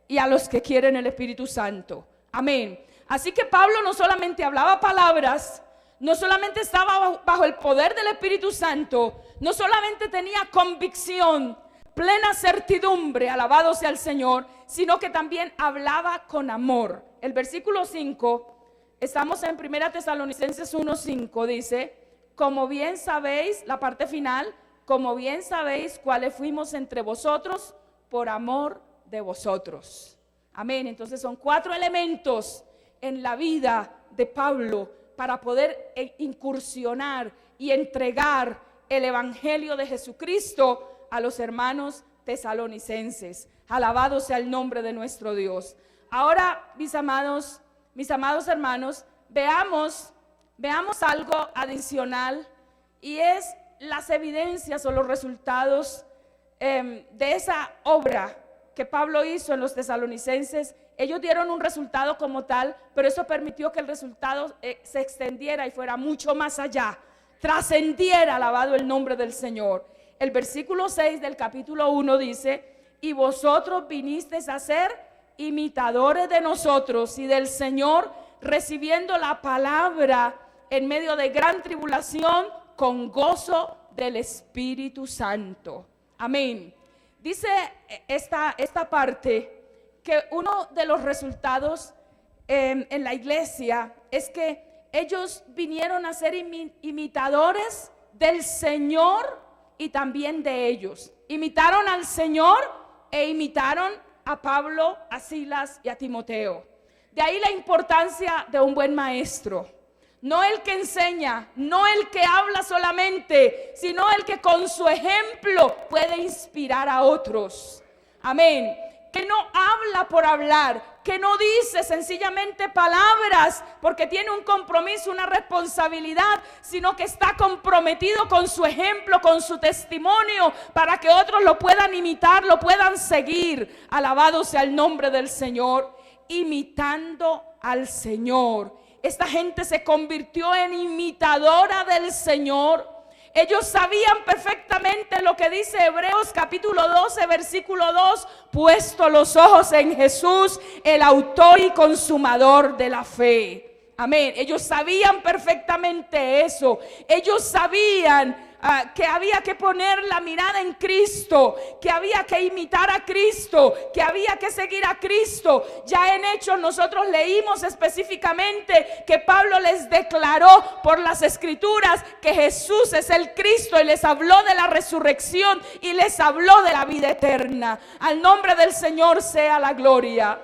y a los que quieren el Espíritu Santo. Amén. Así que Pablo no solamente hablaba palabras, no solamente estaba bajo el poder del Espíritu Santo, no solamente tenía convicción, plena certidumbre, alabado sea el Señor, sino que también hablaba con amor. El versículo 5, estamos en 1 Tesalonicenses 1:5, dice, como bien sabéis, la parte final, como bien sabéis cuáles fuimos entre vosotros por amor de vosotros. Amén. Entonces son 4 elementos en la vida de Pablo para poder incursionar y entregar el evangelio de Jesucristo a los hermanos tesalonicenses. Alabado sea el nombre de nuestro Dios. Ahora, mis amados hermanos, veamos algo adicional, y es las evidencias o los resultados de esa obra que Pablo hizo en los tesalonicenses. Ellos dieron un resultado como tal, pero eso permitió que el resultado se extendiera y fuera mucho más allá, trascendiera, alabado el nombre del Señor. El versículo 6 del capítulo 1 dice, y vosotros vinisteis a ser imitadores de nosotros y del Señor, recibiendo la palabra en medio de gran tribulación con gozo del Espíritu Santo. Amén. Dice esta parte que uno de los resultados en la iglesia es que ellos vinieron a ser imitadores del Señor y también de ellos. Imitaron al Señor e imitaron a Pablo, a Silas y a Timoteo. De ahí la importancia de un buen maestro. No el que enseña, no el que habla solamente, sino el que con su ejemplo puede inspirar a otros. Amén. Que no habla por hablar, que no dice sencillamente palabras porque tiene un compromiso, una responsabilidad, sino que está comprometido con su ejemplo, con su testimonio, para que otros lo puedan imitar, lo puedan seguir. Alabado sea el nombre del Señor. Imitando al Señor. Esta gente se convirtió en imitadora del Señor. Ellos sabían perfectamente lo que dice Hebreos capítulo 12, versículo 2, puesto los ojos en Jesús, el autor y consumador de la fe. Amén. Ellos sabían perfectamente eso. Ellos sabían que había que poner la mirada en Cristo, que había que imitar a Cristo, que había que seguir a Cristo. Ya en Hechos nosotros leímos específicamente que Pablo les declaró por las Escrituras que Jesús es el Cristo, y les habló de la resurrección y les habló de la vida eterna. Al nombre del Señor sea la gloria.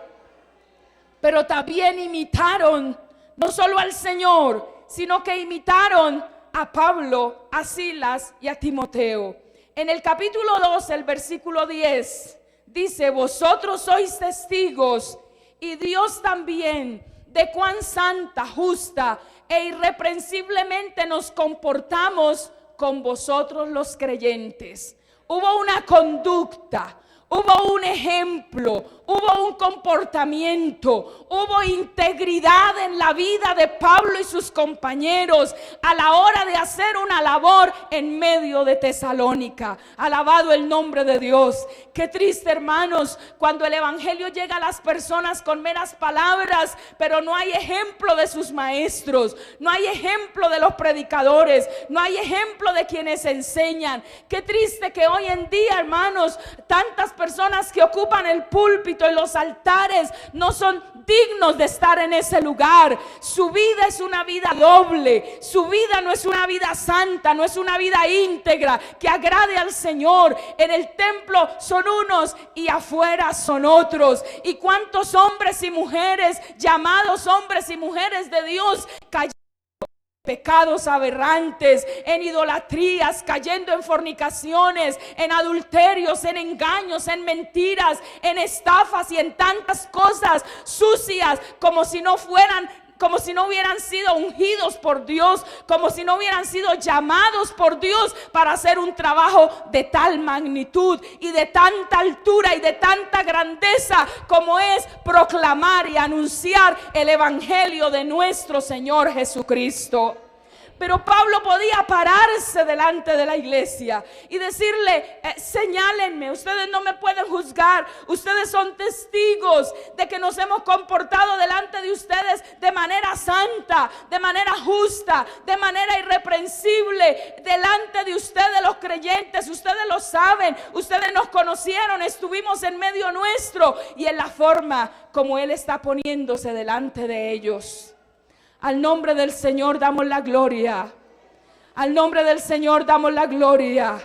Pero también imitaron no solo al Señor, sino que imitaron a Pablo, a Silas y a Timoteo. En el capítulo 2, el versículo 10, dice, vosotros sois testigos, y Dios también, de cuán santa, justa e irreprensiblemente nos comportamos con vosotros los creyentes. Hubo una conducta, hubo un ejemplo, hubo un comportamiento, hubo integridad en la vida de Pablo y sus compañeros a la hora de hacer una labor en medio de Tesalónica. Alabado el nombre de Dios. Qué triste, hermanos, cuando el evangelio llega a las personas con meras palabras, pero no hay ejemplo de sus maestros, no hay ejemplo de los predicadores, no hay ejemplo de quienes enseñan. Qué triste que hoy en día, hermanos, tantas personas que ocupan el púlpito y los altares no son dignos de estar en ese lugar. Su vida es una vida doble, su vida no es una vida santa, no es una vida íntegra que agrade al Señor. En el templo son unos y afuera son otros. Y cuántos hombres y mujeres, llamados hombres y mujeres de Dios, cayeron pecados aberrantes, en idolatrías, cayendo en fornicaciones, en adulterios, en engaños, en mentiras, en estafas y en tantas cosas sucias, como si no hubieran sido ungidos por Dios, como si no hubieran sido llamados por Dios para hacer un trabajo de tal magnitud y de tanta altura y de tanta grandeza como es proclamar y anunciar el evangelio de nuestro Señor Jesucristo. Pero Pablo podía pararse delante de la iglesia y decirle, señálenme, ustedes no me pueden juzgar, ustedes son testigos de que nos hemos comportado delante de ustedes de manera santa, de manera justa, de manera irreprensible, delante de ustedes los creyentes. Ustedes lo saben, ustedes nos conocieron, estuvimos en medio nuestro, y en la forma como Él está poniéndose delante de ellos. Al nombre del Señor damos la gloria. Al nombre del Señor damos la gloria.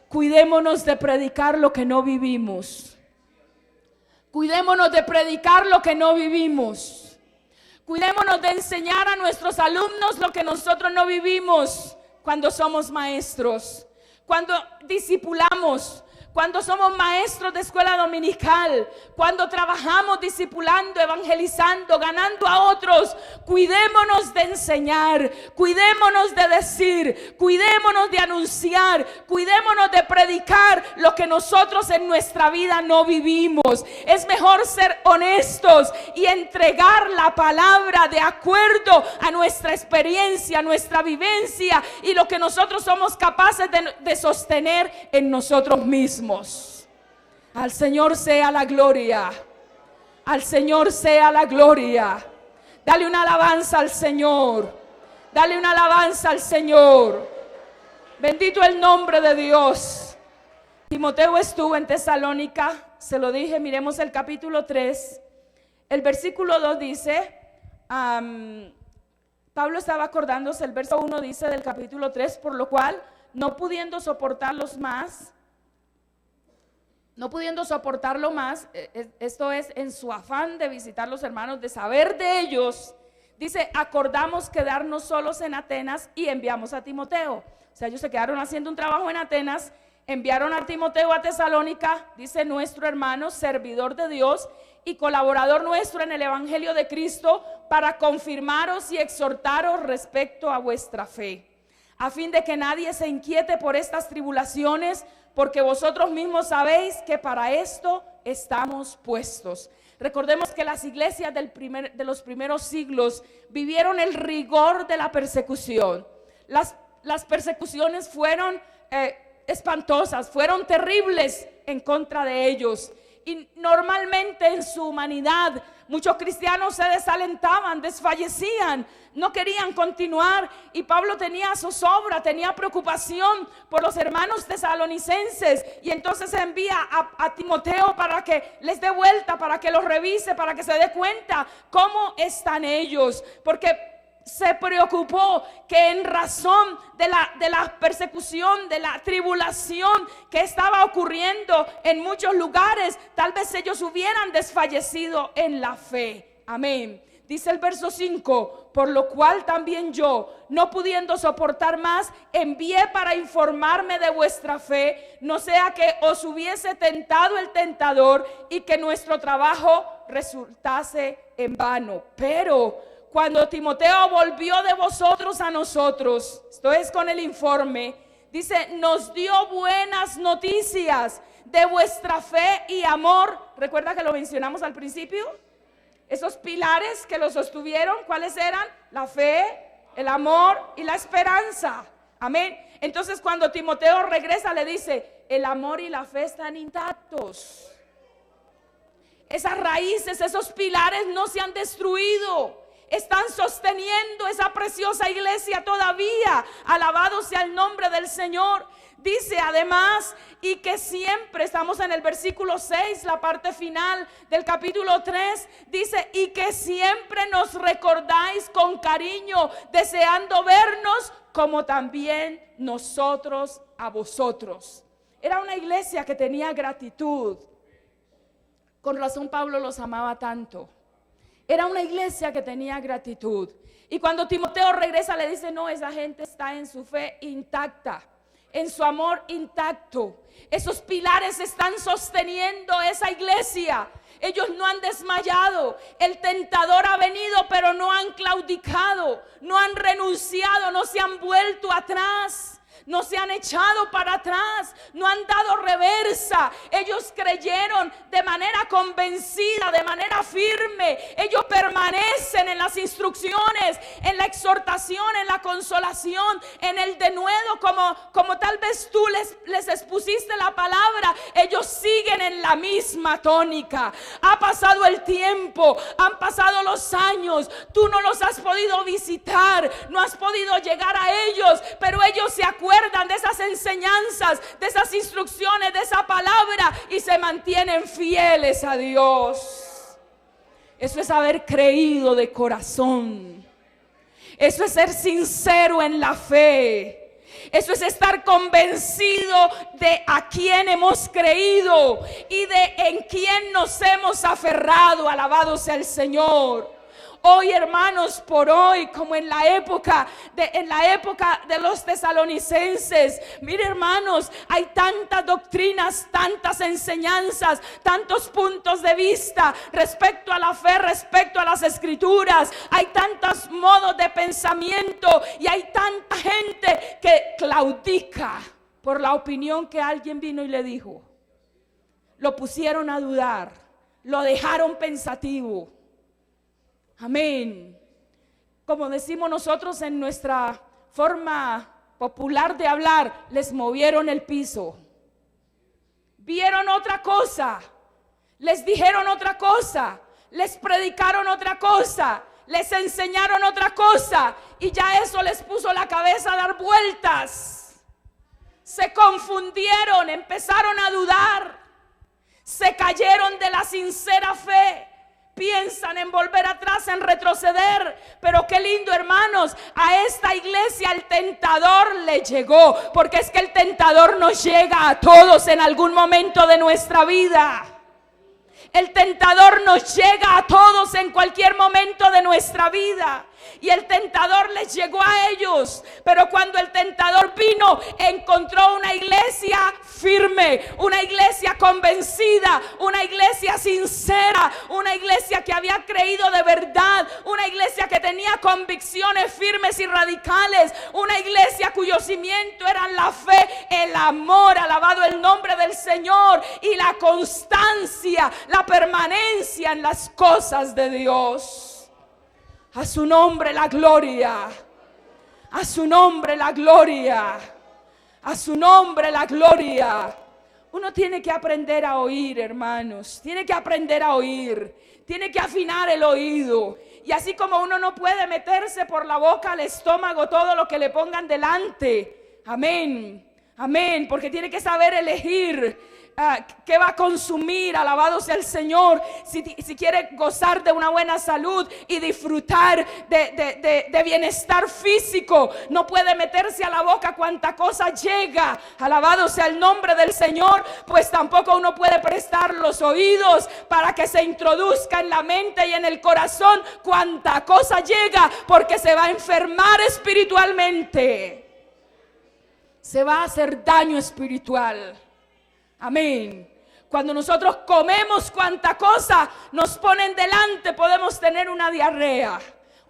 Cuidémonos de predicar lo que no vivimos. Cuidémonos de predicar lo que no vivimos. Cuidémonos de enseñar a nuestros alumnos lo que nosotros no vivimos cuando somos maestros, cuando discipulamos, cuando somos maestros de escuela dominical, cuando trabajamos discipulando, evangelizando, ganando a otros. Cuidémonos de enseñar, cuidémonos de decir, cuidémonos de anunciar, cuidémonos de predicar lo que nosotros en nuestra vida no vivimos. Es mejor ser honestos y entregar la palabra de acuerdo a nuestra experiencia, a nuestra vivencia y lo que nosotros somos capaces de sostener en nosotros mismos. Al Señor sea la gloria. Al Señor sea la gloria. Dale una alabanza al Señor. Dale una alabanza al Señor. Bendito el nombre de Dios. Timoteo estuvo en Tesalónica. Se lo dije, miremos el capítulo 3. El versículo 2 dice, Pablo estaba acordándose, el verso 1 dice del capítulo 3, por lo cual, no pudiendo soportarlo más, esto es en su afán de visitar los hermanos, de saber de ellos, dice, acordamos quedarnos solos en Atenas y enviamos a Timoteo. O sea, ellos se quedaron haciendo un trabajo en Atenas, enviaron a Timoteo a Tesalónica, dice, nuestro hermano, servidor de Dios y colaborador nuestro en el evangelio de Cristo, para confirmaros y exhortaros respecto a vuestra fe, a fin de que nadie se inquiete por estas tribulaciones, porque vosotros mismos sabéis que para esto estamos puestos. Recordemos que las iglesias de los primeros siglos vivieron el rigor de la persecución. Las persecuciones fueron espantosas, fueron terribles en contra de ellos. Y normalmente en su humanidad muchos cristianos se desalentaban, desfallecían, no querían continuar. Y Pablo tenía zozobra, tenía preocupación por los hermanos tesalonicenses. Y entonces envía a Timoteo para que les dé vuelta, para que los revise, para que se dé cuenta cómo están ellos. Porque se preocupó que en razón de la persecución, de la tribulación que estaba ocurriendo en muchos lugares, tal vez ellos hubieran desfallecido en la fe. Amén. Dice el verso 5, por lo cual también yo, no pudiendo soportar más, envié para informarme de vuestra fe, no sea que os hubiese tentado el tentador y que nuestro trabajo resultase en vano. Pero cuando Timoteo volvió de vosotros a nosotros, esto es con el informe, dice, nos dio buenas noticias de vuestra fe y amor. ¿Recuerda que lo mencionamos al principio? Esos pilares que lo sostuvieron, ¿cuáles eran? La fe, el amor y la esperanza. Amén. Entonces cuando Timoteo regresa le dice, el amor y la fe están intactos. Esas raíces, esos pilares no se han destruido. Están sosteniendo esa preciosa iglesia todavía. Alabado sea el nombre del Señor. Dice además, y que siempre, estamos en el versículo 6, la parte final del capítulo 3, dice, y que siempre nos recordáis con cariño, deseando vernos, como también nosotros a vosotros. Era una iglesia que tenía gratitud. Con razón Pablo los amaba tanto. Era una iglesia que tenía gratitud. Y cuando Timoteo regresa le dice, no, esa gente está en su fe intacta, en su amor intacto. Esos pilares están sosteniendo esa iglesia. Ellos no han desmayado. El tentador ha venido, pero no han claudicado, no han renunciado, no se han vuelto atrás. No se han echado para atrás, no han dado reversa. Ellos creyeron de manera convencida, de manera firme. Ellos permanecen en las instrucciones, en la exhortación, en la consolación, en el denuedo, como tal vez tú les expusiste la palabra. Ellos siguen en la misma tónica. Ha pasado el tiempo, han pasado los años. Tú no los has podido visitar, no has podido llegar a ellos, pero ellos se acuerdan de esas enseñanzas, de esas instrucciones, de esa palabra, y se mantienen fieles a Dios. Eso es haber creído de corazón. Eso es ser sincero en la fe. Eso es estar convencido de a quién hemos creído y de en quién nos hemos aferrado. Alabado sea el Señor. Hoy, hermanos, por hoy, como en la época de los tesalonicenses, mire, hermanos, hay tantas doctrinas, tantas enseñanzas, tantos puntos de vista respecto a la fe, respecto a las escrituras. Hay tantos modos de pensamiento y hay tanta gente que claudica por la opinión que alguien vino y le dijo. Lo pusieron a dudar, lo dejaron pensativo. Amén. Como decimos nosotros en nuestra forma popular de hablar, les movieron el piso. Vieron otra cosa, les dijeron otra cosa, les predicaron otra cosa, les enseñaron otra cosa, y ya eso les puso la cabeza a dar vueltas. Se confundieron, empezaron a dudar, se cayeron de la sincera fe. Piensan en volver atrás, en retroceder. Pero qué lindo, hermanos, a esta iglesia el tentador le llegó, porque es que el tentador nos llega a todos en algún momento de nuestra vida. El tentador nos llega a todos en cualquier momento de nuestra vida. Y el tentador les llegó a ellos. Pero cuando el tentador vino, encontró una iglesia firme, una iglesia convencida, una iglesia sincera, una iglesia que había creído de verdad, una iglesia que tenía convicciones firmes y radicales, una iglesia cuyo cimiento eran la fe, el amor, alabado el nombre del Señor, y la constancia, la permanencia en las cosas de Dios. A su nombre la gloria, a su nombre la gloria, a su nombre la gloria. Uno tiene que aprender a oír, hermanos, tiene que aprender a oír, tiene que afinar el oído. Y así como uno no puede meterse por la boca al estómago todo lo que le pongan delante, amén, amén, porque tiene que saber elegir qué va a consumir. Alabado sea el Señor. Si quiere gozar de una buena salud y disfrutar de bienestar físico, no puede meterse a la boca cuanta cosa llega. Alabado sea el nombre del Señor. Pues tampoco uno puede prestar los oídos para que se introduzca en la mente y en el corazón cuanta cosa llega, porque se va a enfermar espiritualmente, se va a hacer daño espiritual. Amén. Cuando nosotros comemos cuanta cosa nos ponen delante, podemos tener una diarrea,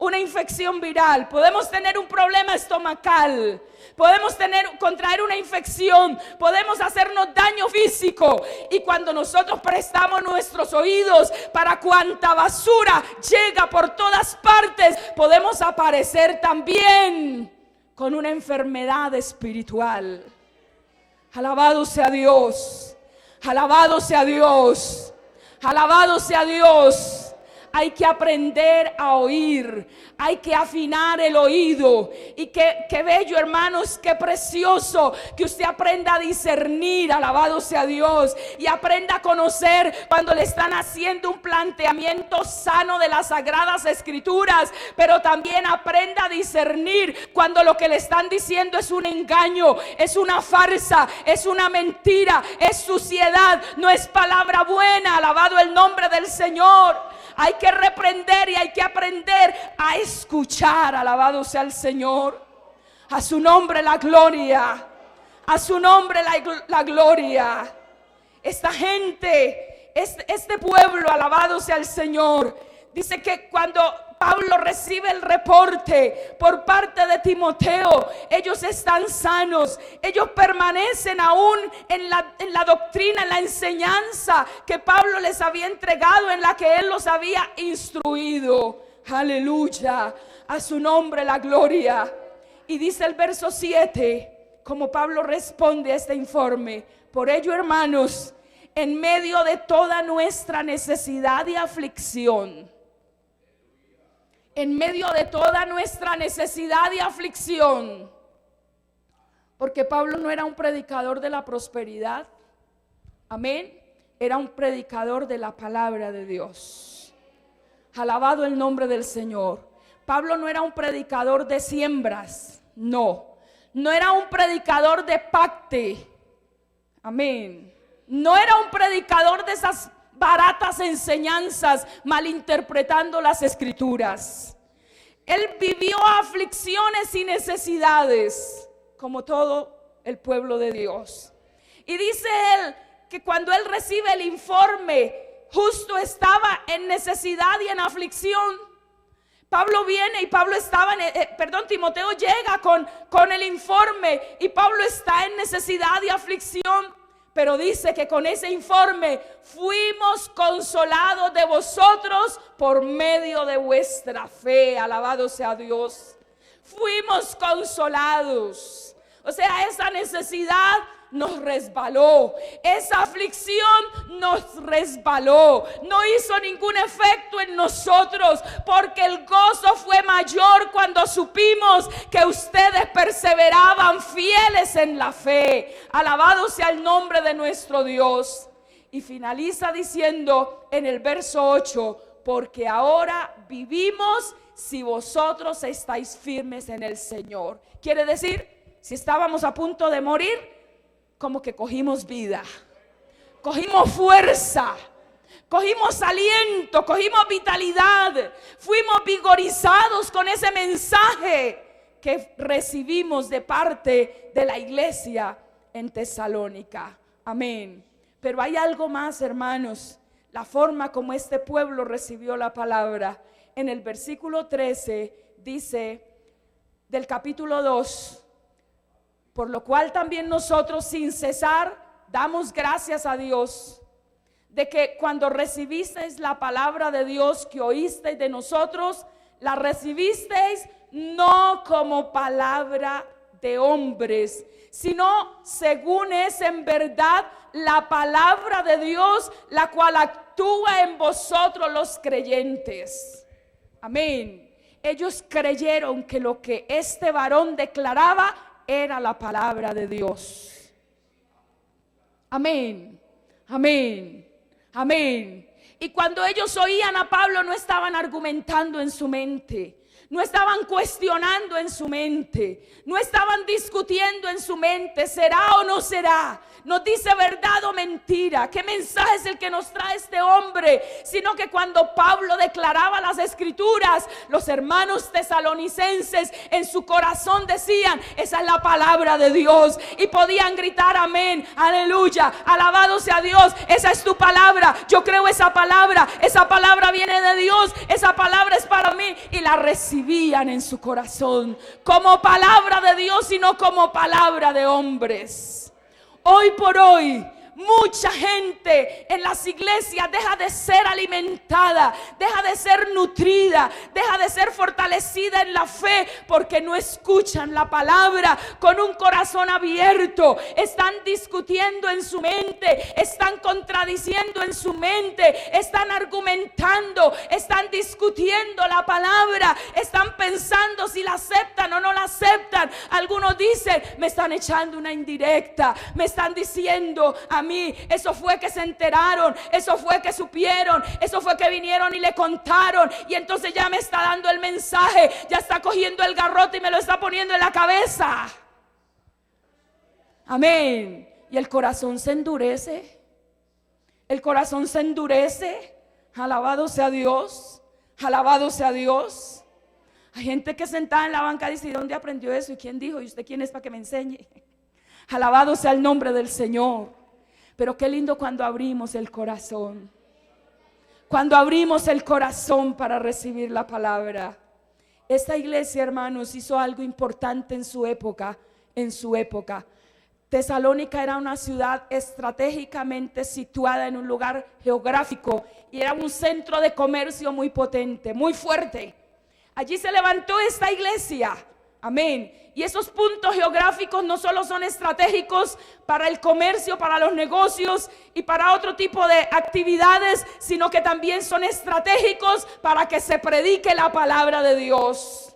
una infección viral, podemos tener un problema estomacal, podemos contraer una infección, podemos hacernos daño físico. Y cuando nosotros prestamos nuestros oídos para cuanta basura llega por todas partes, podemos aparecer también con una enfermedad espiritual. Alabado sea Dios, alabado sea Dios, alabado sea Dios. Hay que aprender a oír, hay que afinar el oído. Y qué bello, hermanos, qué precioso que usted aprenda a discernir, alabado sea Dios, y aprenda a conocer cuando le están haciendo un planteamiento sano de las sagradas escrituras, pero también aprenda a discernir cuando lo que le están diciendo es un engaño, es una farsa, es una mentira, es suciedad, no es palabra buena. Alabado el nombre del Señor. Hay que reprender y hay que aprender a escuchar. Alabado sea el Señor. A su nombre la gloria. A su nombre la gloria. Esta gente, este pueblo, alabado sea el Señor. Dice que cuando Pablo recibe el reporte por parte de Timoteo, ellos están sanos, ellos permanecen aún en la doctrina, en la enseñanza que Pablo les había entregado, en la que él los había instruido. Aleluya, a su nombre la gloria. Y dice el verso 7, como Pablo responde a este informe: por ello, hermanos, en medio de toda nuestra necesidad y aflicción, en medio de toda nuestra necesidad y aflicción, porque Pablo no era un predicador de la prosperidad, amén, era un predicador de la palabra de Dios. Alabado el nombre del Señor. Pablo no era un predicador de siembras, no era un predicador de pacte, amén, no era un predicador de esas baratas enseñanzas malinterpretando las escrituras. Él vivió aflicciones y necesidades como todo el pueblo de Dios. Y dice él que cuando él recibe el informe, justo estaba en necesidad y en aflicción. Pablo viene y Timoteo llega con el informe y Pablo está en necesidad y aflicción. Pero dice que con ese informe fuimos consolados de vosotros por medio de vuestra fe. Alabado sea Dios. Fuimos consolados. O sea, esa necesidad nos resbaló, esa aflicción nos resbaló, no hizo ningún efecto en nosotros, porque el gozo fue mayor cuando supimos que ustedes perseveraban fieles en la fe. Alabado sea el nombre de nuestro Dios. Y finaliza diciendo en el verso 8: porque ahora vivimos si vosotros estáis firmes en el Señor. Quiere decir, si estábamos a punto de morir, como que cogimos vida, cogimos fuerza, cogimos aliento, cogimos vitalidad, fuimos vigorizados con ese mensaje que recibimos de parte de la iglesia en Tesalónica. Amén. Pero hay algo más, hermanos, la forma como este pueblo recibió la palabra. En el versículo 13 dice del capítulo 2: por lo cual también nosotros sin cesar damos gracias a Dios de que cuando recibisteis la palabra de Dios que oísteis de nosotros, la recibisteis no como palabra de hombres, sino según es en verdad la palabra de Dios, la cual actúa en vosotros los creyentes. Amén. Ellos creyeron que lo que este varón declaraba era la palabra de Dios. Amén, amén, amén. Y cuando ellos oían a Pablo, no estaban argumentando en su mente, no estaban cuestionando en su mente, no estaban discutiendo en su mente, ¿será o no será? Nos dice verdad o mentira, ¿qué mensaje es el que nos trae este hombre? Sino que cuando Pablo declaraba las escrituras, los hermanos tesalonicenses en su corazón decían: esa es la palabra de Dios, y podían gritar amén, aleluya, alabado sea Dios, esa es tu palabra, yo creo esa palabra viene de Dios, esa palabra es para mí, y la recibí. recibían en su corazón como palabra de Dios y no como palabra de hombres. Hoy por hoy, mucha gente en las iglesias deja de ser alimentada, deja de ser nutrida, deja de ser fortalecida en la fe porque no escuchan la palabra con un corazón abierto. Están discutiendo en su mente, están contradiciendo en su mente, están argumentando, están discutiendo la palabra, están pensando si la aceptan o no la aceptan. Algunos dicen, me están echando una indirecta, me están diciendo a mí, eso fue que se enteraron, eso fue que supieron, eso fue que vinieron y le contaron, y entonces ya me está dando el mensaje, ya está cogiendo el garrote y me lo está poniendo en la cabeza. Amén. Y el corazón se endurece. El corazón se endurece. Alabado sea Dios. Alabado sea Dios. Hay gente que sentada en la banca dice, ¿y dónde aprendió eso? ¿Y quién dijo? ¿Y usted quién es para que me enseñe? Alabado sea el nombre del Señor. Pero qué lindo cuando abrimos el corazón. Cuando abrimos el corazón para recibir la palabra. Esta iglesia, hermanos, hizo algo importante en su época. Tesalónica era una ciudad estratégicamente situada en un lugar geográfico y era un centro de comercio muy potente, muy fuerte. Allí se levantó esta iglesia. Amén. Y esos puntos geográficos no solo son estratégicos para el comercio, para los negocios y para otro tipo de actividades, sino que también son estratégicos para que se predique la palabra de Dios.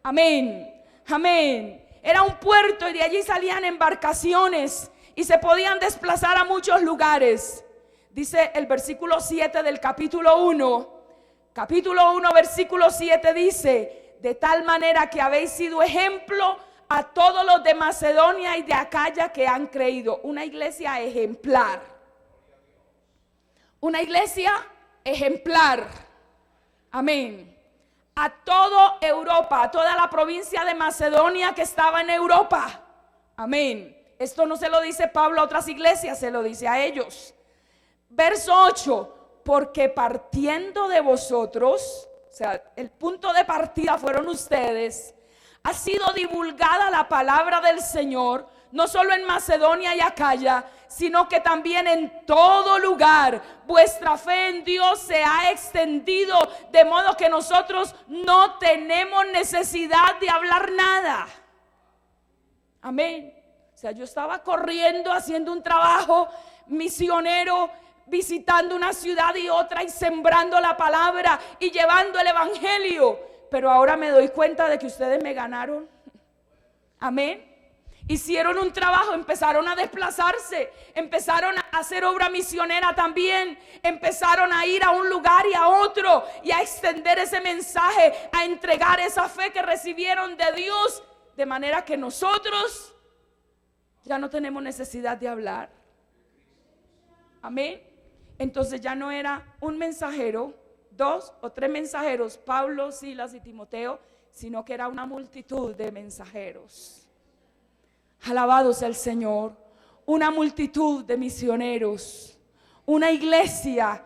Amén. Amén. Era un puerto y de allí salían embarcaciones y se podían desplazar a muchos lugares. Dice el versículo 7 del capítulo 1. Capítulo 1, versículo 7 dice: de tal manera que habéis sido ejemplo a todos los de Macedonia y de Acaya que han creído. Una iglesia ejemplar. Una iglesia ejemplar. Amén. A toda Europa, a toda la provincia de Macedonia que estaba en Europa. Amén. Esto no se lo dice Pablo a otras iglesias, se lo dice a ellos. Verso 8. Porque partiendo de vosotros, o sea, el punto de partida fueron ustedes, ha sido divulgada la palabra del Señor, no solo en Macedonia y Acaya, sino que también en todo lugar. Vuestra fe en Dios se ha extendido, de modo que nosotros no tenemos necesidad de hablar nada. Amén. O sea, yo estaba corriendo, haciendo un trabajo misionero, visitando una ciudad y otra y sembrando la palabra y llevando el evangelio. Pero ahora me doy cuenta de que ustedes me ganaron. Amén. Hicieron un trabajo, empezaron a desplazarse, empezaron a hacer obra misionera también, empezaron a ir a un lugar y a otro y a extender ese mensaje, a entregar esa fe que recibieron de Dios, de manera que nosotros ya no tenemos necesidad de hablar. Amén. Entonces ya no era un mensajero, 2 o 3 mensajeros, Pablo, Silas y Timoteo, sino que era una multitud de mensajeros. Alabado sea el Señor. Una multitud de misioneros, una iglesia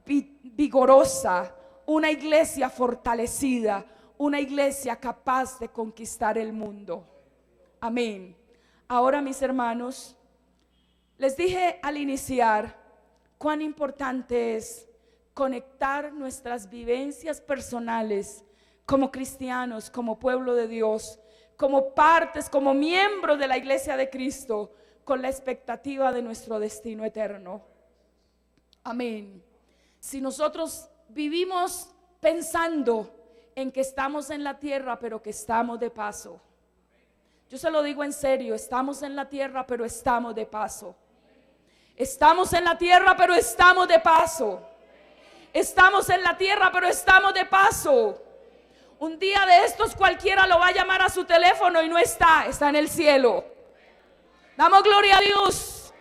vigorosa, una iglesia fortalecida, una iglesia capaz de conquistar el mundo. Amén. Ahora, mis hermanos, les dije al iniciar cuán importante es conectar nuestras vivencias personales como cristianos, como pueblo de Dios, como partes, como miembros de la iglesia de Cristo, con la expectativa de nuestro destino eterno. Amén. Si nosotros vivimos pensando en que estamos en la tierra, pero que estamos de paso, yo se lo digo en serio, estamos en la tierra, pero estamos de paso. Estamos en la tierra, pero estamos de paso. Estamos en la tierra, pero estamos de paso. Un día de estos cualquiera lo va a llamar a su teléfono y no está en el cielo. Damos gloria a Dios.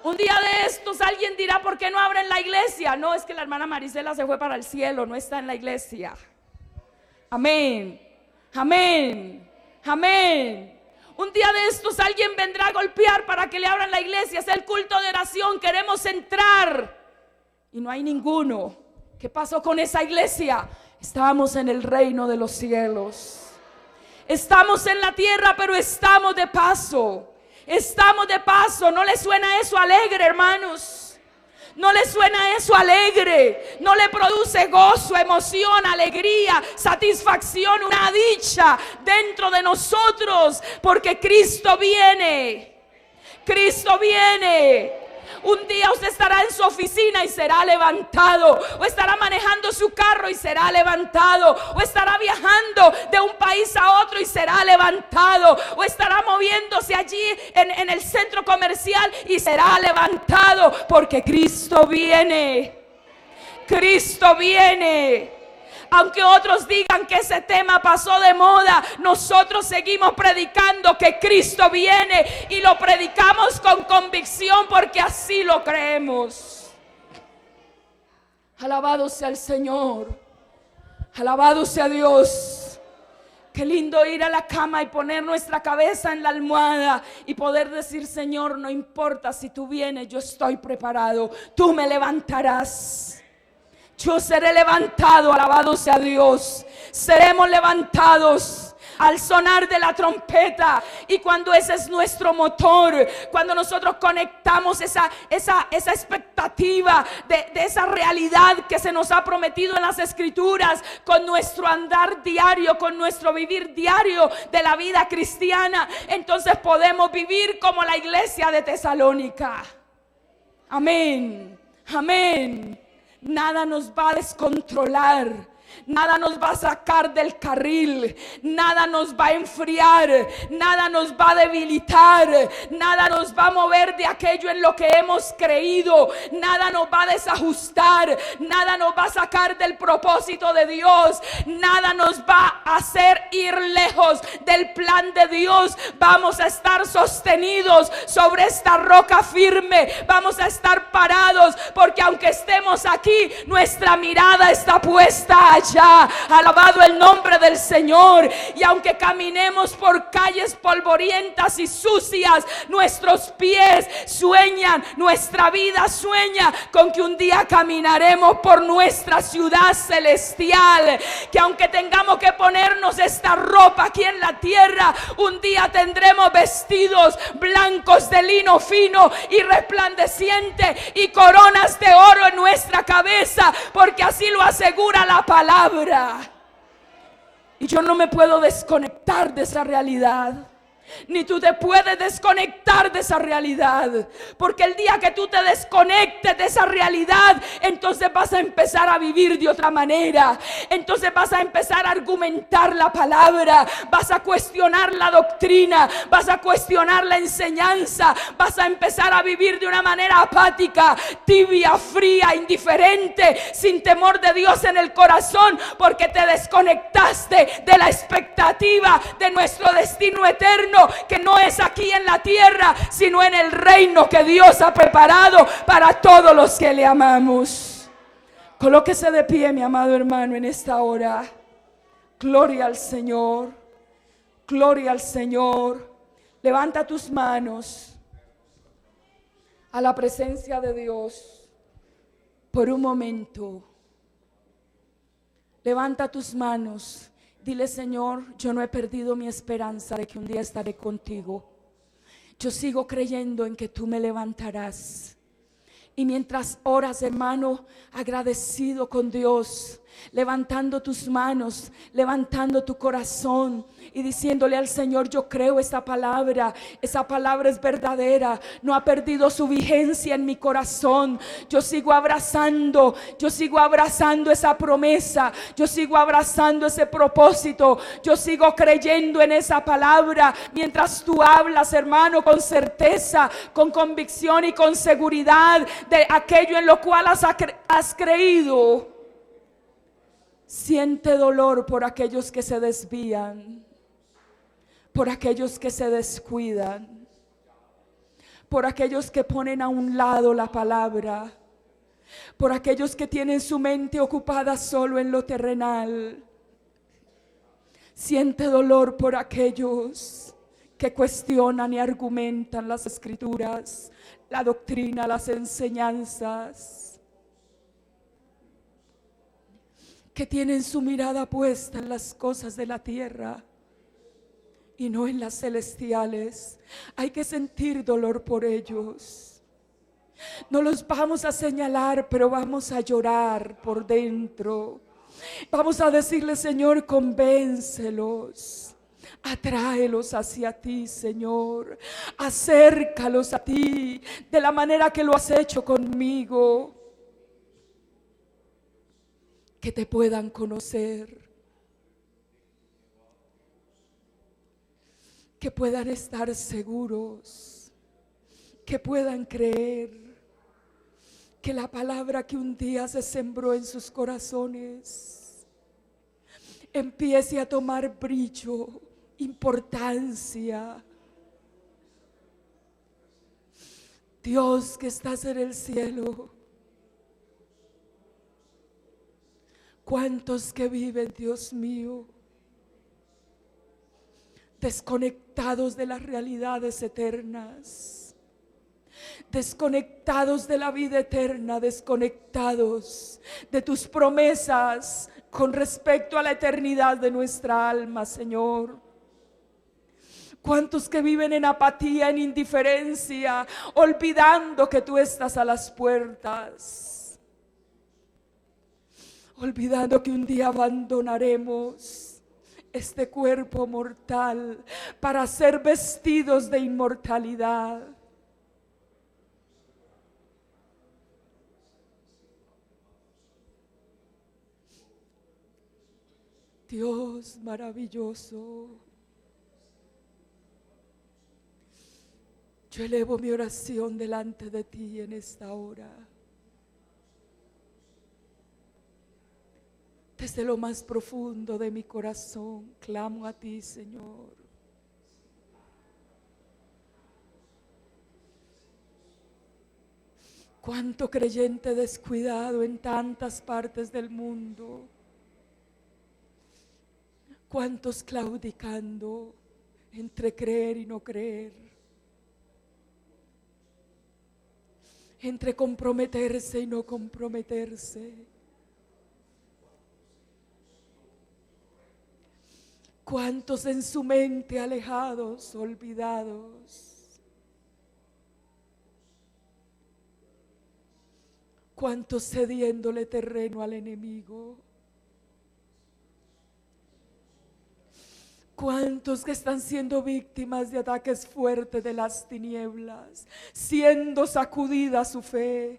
Un día de estos alguien dirá, ¿por qué no abren la iglesia? No, es que la hermana Marisela se fue para el cielo, no está en la iglesia. Amén. Amén. Amén. Un día de estos alguien vendrá a golpear para que le abran la iglesia. Es el culto de oración, queremos entrar y no hay ninguno. ¿Qué pasó con esa iglesia? Estamos en el reino de los cielos. Estamos en la tierra, pero estamos de paso. Estamos de paso. ¿No le suena eso alegre, hermanos? ¿No le suena eso alegre? ¿No le produce gozo, emoción, alegría, satisfacción, una dicha dentro de nosotros? Porque Cristo viene. Cristo viene. Un día usted estará en su oficina y será levantado, o estará manejando su carro y será levantado, o estará viajando de un país a otro y será levantado, o estará moviéndose allí en el centro comercial y será levantado, porque Cristo viene. Cristo viene. Aunque otros digan que ese tema pasó de moda, nosotros seguimos predicando que Cristo viene, y lo predicamos con convicción porque así lo creemos. Alabado sea el Señor. Alabado sea Dios. Qué lindo ir a la cama y poner nuestra cabeza en la almohada y poder decir: Señor, no importa si tú vienes, yo estoy preparado. Tú me levantarás. Yo seré levantado, alabado sea Dios. Seremos levantados al sonar de la trompeta. Y cuando ese es nuestro motor, cuando nosotros conectamos esa expectativa de esa realidad que se nos ha prometido en las Escrituras, con nuestro andar diario, con nuestro vivir diario de la vida cristiana, entonces podemos vivir como la iglesia de Tesalónica. Amén, amén. Nada nos va a descontrolar, nada nos va a sacar del carril, nada nos va a enfriar, nada nos va a debilitar, nada nos va a mover de aquello en lo que hemos creído, nada nos va a desajustar, nada nos va a sacar del propósito de Dios, nada nos va a hacer ir lejos del plan de Dios. Vamos a estar sostenidos sobre esta roca firme, vamos a estar parados, porque aunque estemos aquí, nuestra mirada está puesta allá. Alabado el nombre del Señor. Y aunque caminemos por calles polvorientas y sucias, nuestros pies sueñan, nuestra vida sueña con que un día caminaremos por nuestra ciudad celestial. Que aunque tengamos que ponernos esta ropa aquí en la tierra, un día tendremos vestidos blancos de lino fino y resplandeciente y coronas de oro en nuestra cabeza, porque así lo asegura la palabra. Y yo no me puedo desconectar de esa realidad, ni tú te puedes desconectar de esa realidad, porque el día que tú te desconectes de esa realidad, entonces vas a empezar a vivir de otra manera, entonces vas a empezar a argumentar la palabra, vas a cuestionar la doctrina, vas a cuestionar la enseñanza, vas a empezar a vivir de una manera apática, tibia, fría, indiferente, sin temor de Dios en el corazón, porque te desconectaste de la expectativa de nuestro destino eterno, que no es aquí en la tierra, sino en el reino que Dios ha preparado para todos los que le amamos. Colóquese de pie, mi amado hermano, en esta hora. Gloria al Señor, gloria al Señor. Levanta tus manos a la presencia de Dios por un momento. Levanta tus manos. Dile: Señor, yo no he perdido mi esperanza de que un día estaré contigo. Yo sigo creyendo en que tú me levantarás. Y mientras oras, hermano, agradecido con Dios, levantando tus manos, levantando tu corazón y diciéndole al Señor: yo creo esa palabra es verdadera, no ha perdido su vigencia en mi corazón. Yo sigo abrazando esa promesa, yo sigo abrazando ese propósito, yo sigo creyendo en esa palabra. Mientras tú hablas, hermano, con certeza, con convicción y con seguridad de aquello en lo cual has creído, siente dolor por aquellos que se desvían, por aquellos que se descuidan, por aquellos que ponen a un lado la palabra, por aquellos que tienen su mente ocupada solo en lo terrenal. Siente dolor por aquellos que cuestionan y argumentan las Escrituras, la doctrina, las enseñanzas. que tienen su mirada puesta en las cosas de la tierra y no en las celestiales. Hay que sentir dolor por ellos. No los vamos a señalar, pero vamos a llorar por dentro. Vamos a decirle: Señor, convéncelos. Atráelos hacia ti, Señor. Acércalos a ti de la manera que lo has hecho conmigo. Que te puedan conocer. Que puedan estar seguros. Que puedan creer que la palabra que un día se sembró en sus corazones empiece a tomar brillo, importancia. Dios que estás en el cielo, ¿cuántos que viven, Dios mío, desconectados de las realidades eternas, desconectados de la vida eterna, desconectados de tus promesas con respecto a la eternidad de nuestra alma, Señor? ¿Cuántos que viven en apatía, en indiferencia, olvidando que tú estás a las puertas? Olvidando que un día abandonaremos este cuerpo mortal para ser vestidos de inmortalidad. Dios maravilloso, yo elevo mi oración delante de ti en esta hora. Desde lo más profundo de mi corazón clamo a ti, Señor. Cuánto creyente descuidado en tantas partes del mundo. Cuántos claudicando entre creer y no creer, entre comprometerse y no comprometerse. Cuántos en su mente alejados, olvidados. Cuántos cediéndole terreno al enemigo. Cuántos que están siendo víctimas de ataques fuertes de las tinieblas, siendo sacudida su fe.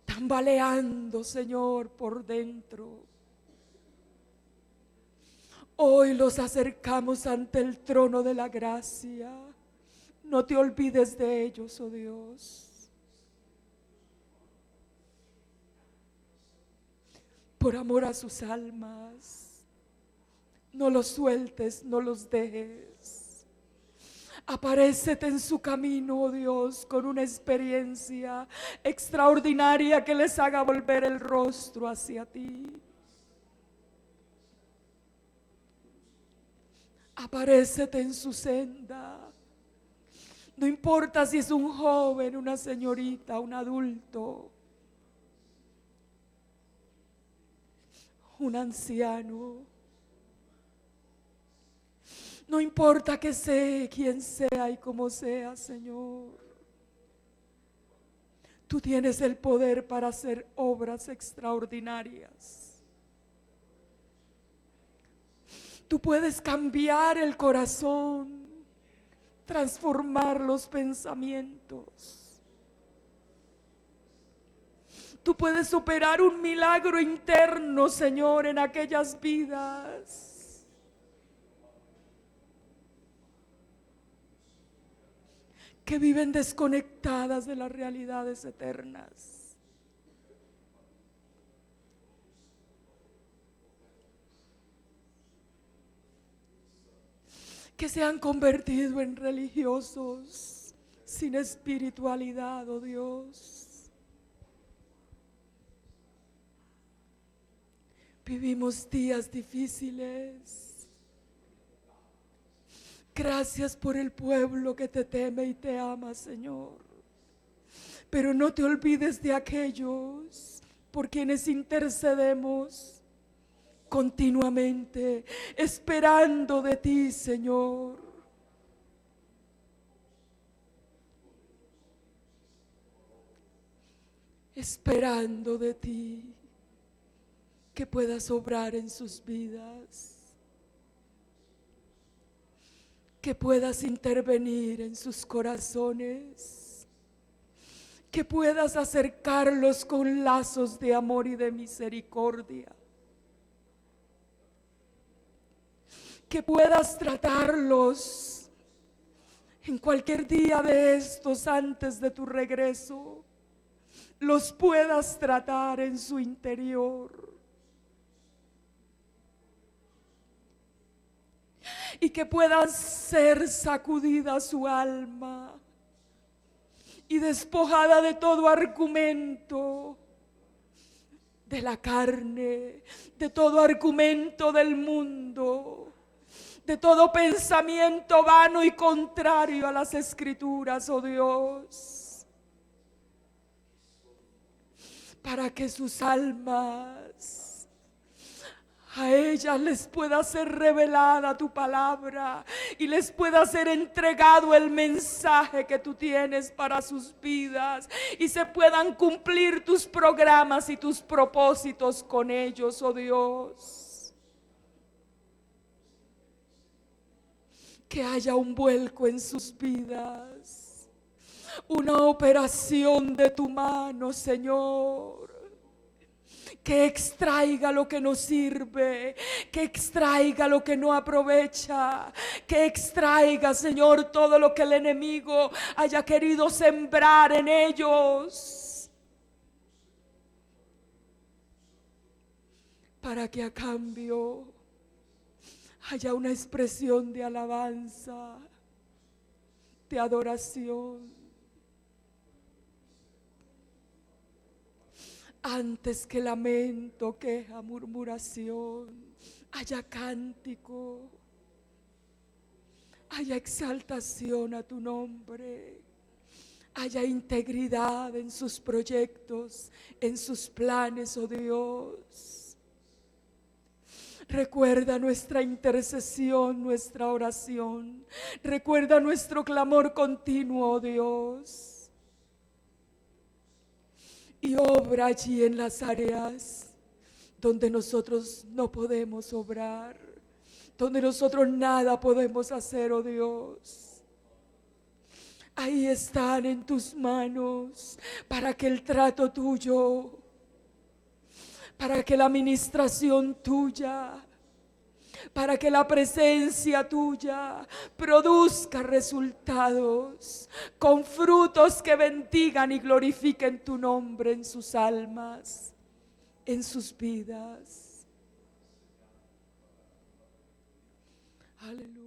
Tambaleando, Señor, por dentro. Hoy los acercamos ante el trono de la gracia. No te olvides de ellos, oh Dios. Por amor a sus almas, no los sueltes, no los dejes. Aparécete en su camino, oh Dios, con una experiencia extraordinaria que les haga volver el rostro hacia ti. Aparécete en su senda. No importa si es un joven, una señorita, un adulto, un anciano. No importa que sea quien sea y como sea, Señor. Tú tienes el poder para hacer obras extraordinarias. Tú puedes cambiar el corazón, transformar los pensamientos. Tú puedes operar un milagro interno, Señor, en aquellas vidas que viven desconectadas de las realidades eternas. Que se han convertido en religiosos sin espiritualidad, oh Dios. Vivimos días difíciles. Gracias por el pueblo que te teme y te ama, Señor. pero no te olvides de aquellos por quienes intercedemos continuamente, esperando de ti, Señor. Esperando de ti que puedas obrar en sus vidas, que puedas intervenir en sus corazones, que puedas acercarlos con lazos de amor y de misericordia, que puedas tratarlos en cualquier día de estos antes de tu regreso, los puedas tratar en su interior, y que puedan ser sacudida su alma y despojada de todo argumento de la carne, de todo argumento del mundo, de todo pensamiento vano y contrario a las Escrituras, oh Dios, para que sus almas, a ellas les pueda ser revelada tu palabra y les pueda ser entregado el mensaje que tú tienes para sus vidas, y se puedan cumplir tus programas y tus propósitos con ellos, oh Dios. Que haya un vuelco en sus vidas, una operación de tu mano, Señor, que extraiga lo que no sirve, que extraiga lo que no aprovecha, que extraiga, Señor, todo lo que el enemigo haya querido sembrar en ellos, para que a cambio haya una expresión de alabanza, de adoración. Antes que lamento, queja, murmuración, haya cántico, haya exaltación a tu nombre, haya integridad en sus proyectos, en sus planes, oh Dios. Recuerda nuestra intercesión, nuestra oración, recuerda nuestro clamor continuo, oh Dios. Y obra allí en las áreas donde nosotros no podemos obrar, donde nosotros nada podemos hacer, oh Dios. Ahí están en tus manos, para que el trato tuyo, para que la administración tuya, para que la presencia tuya produzca resultados con frutos que bendigan y glorifiquen tu nombre en sus almas, en sus vidas. Aleluya.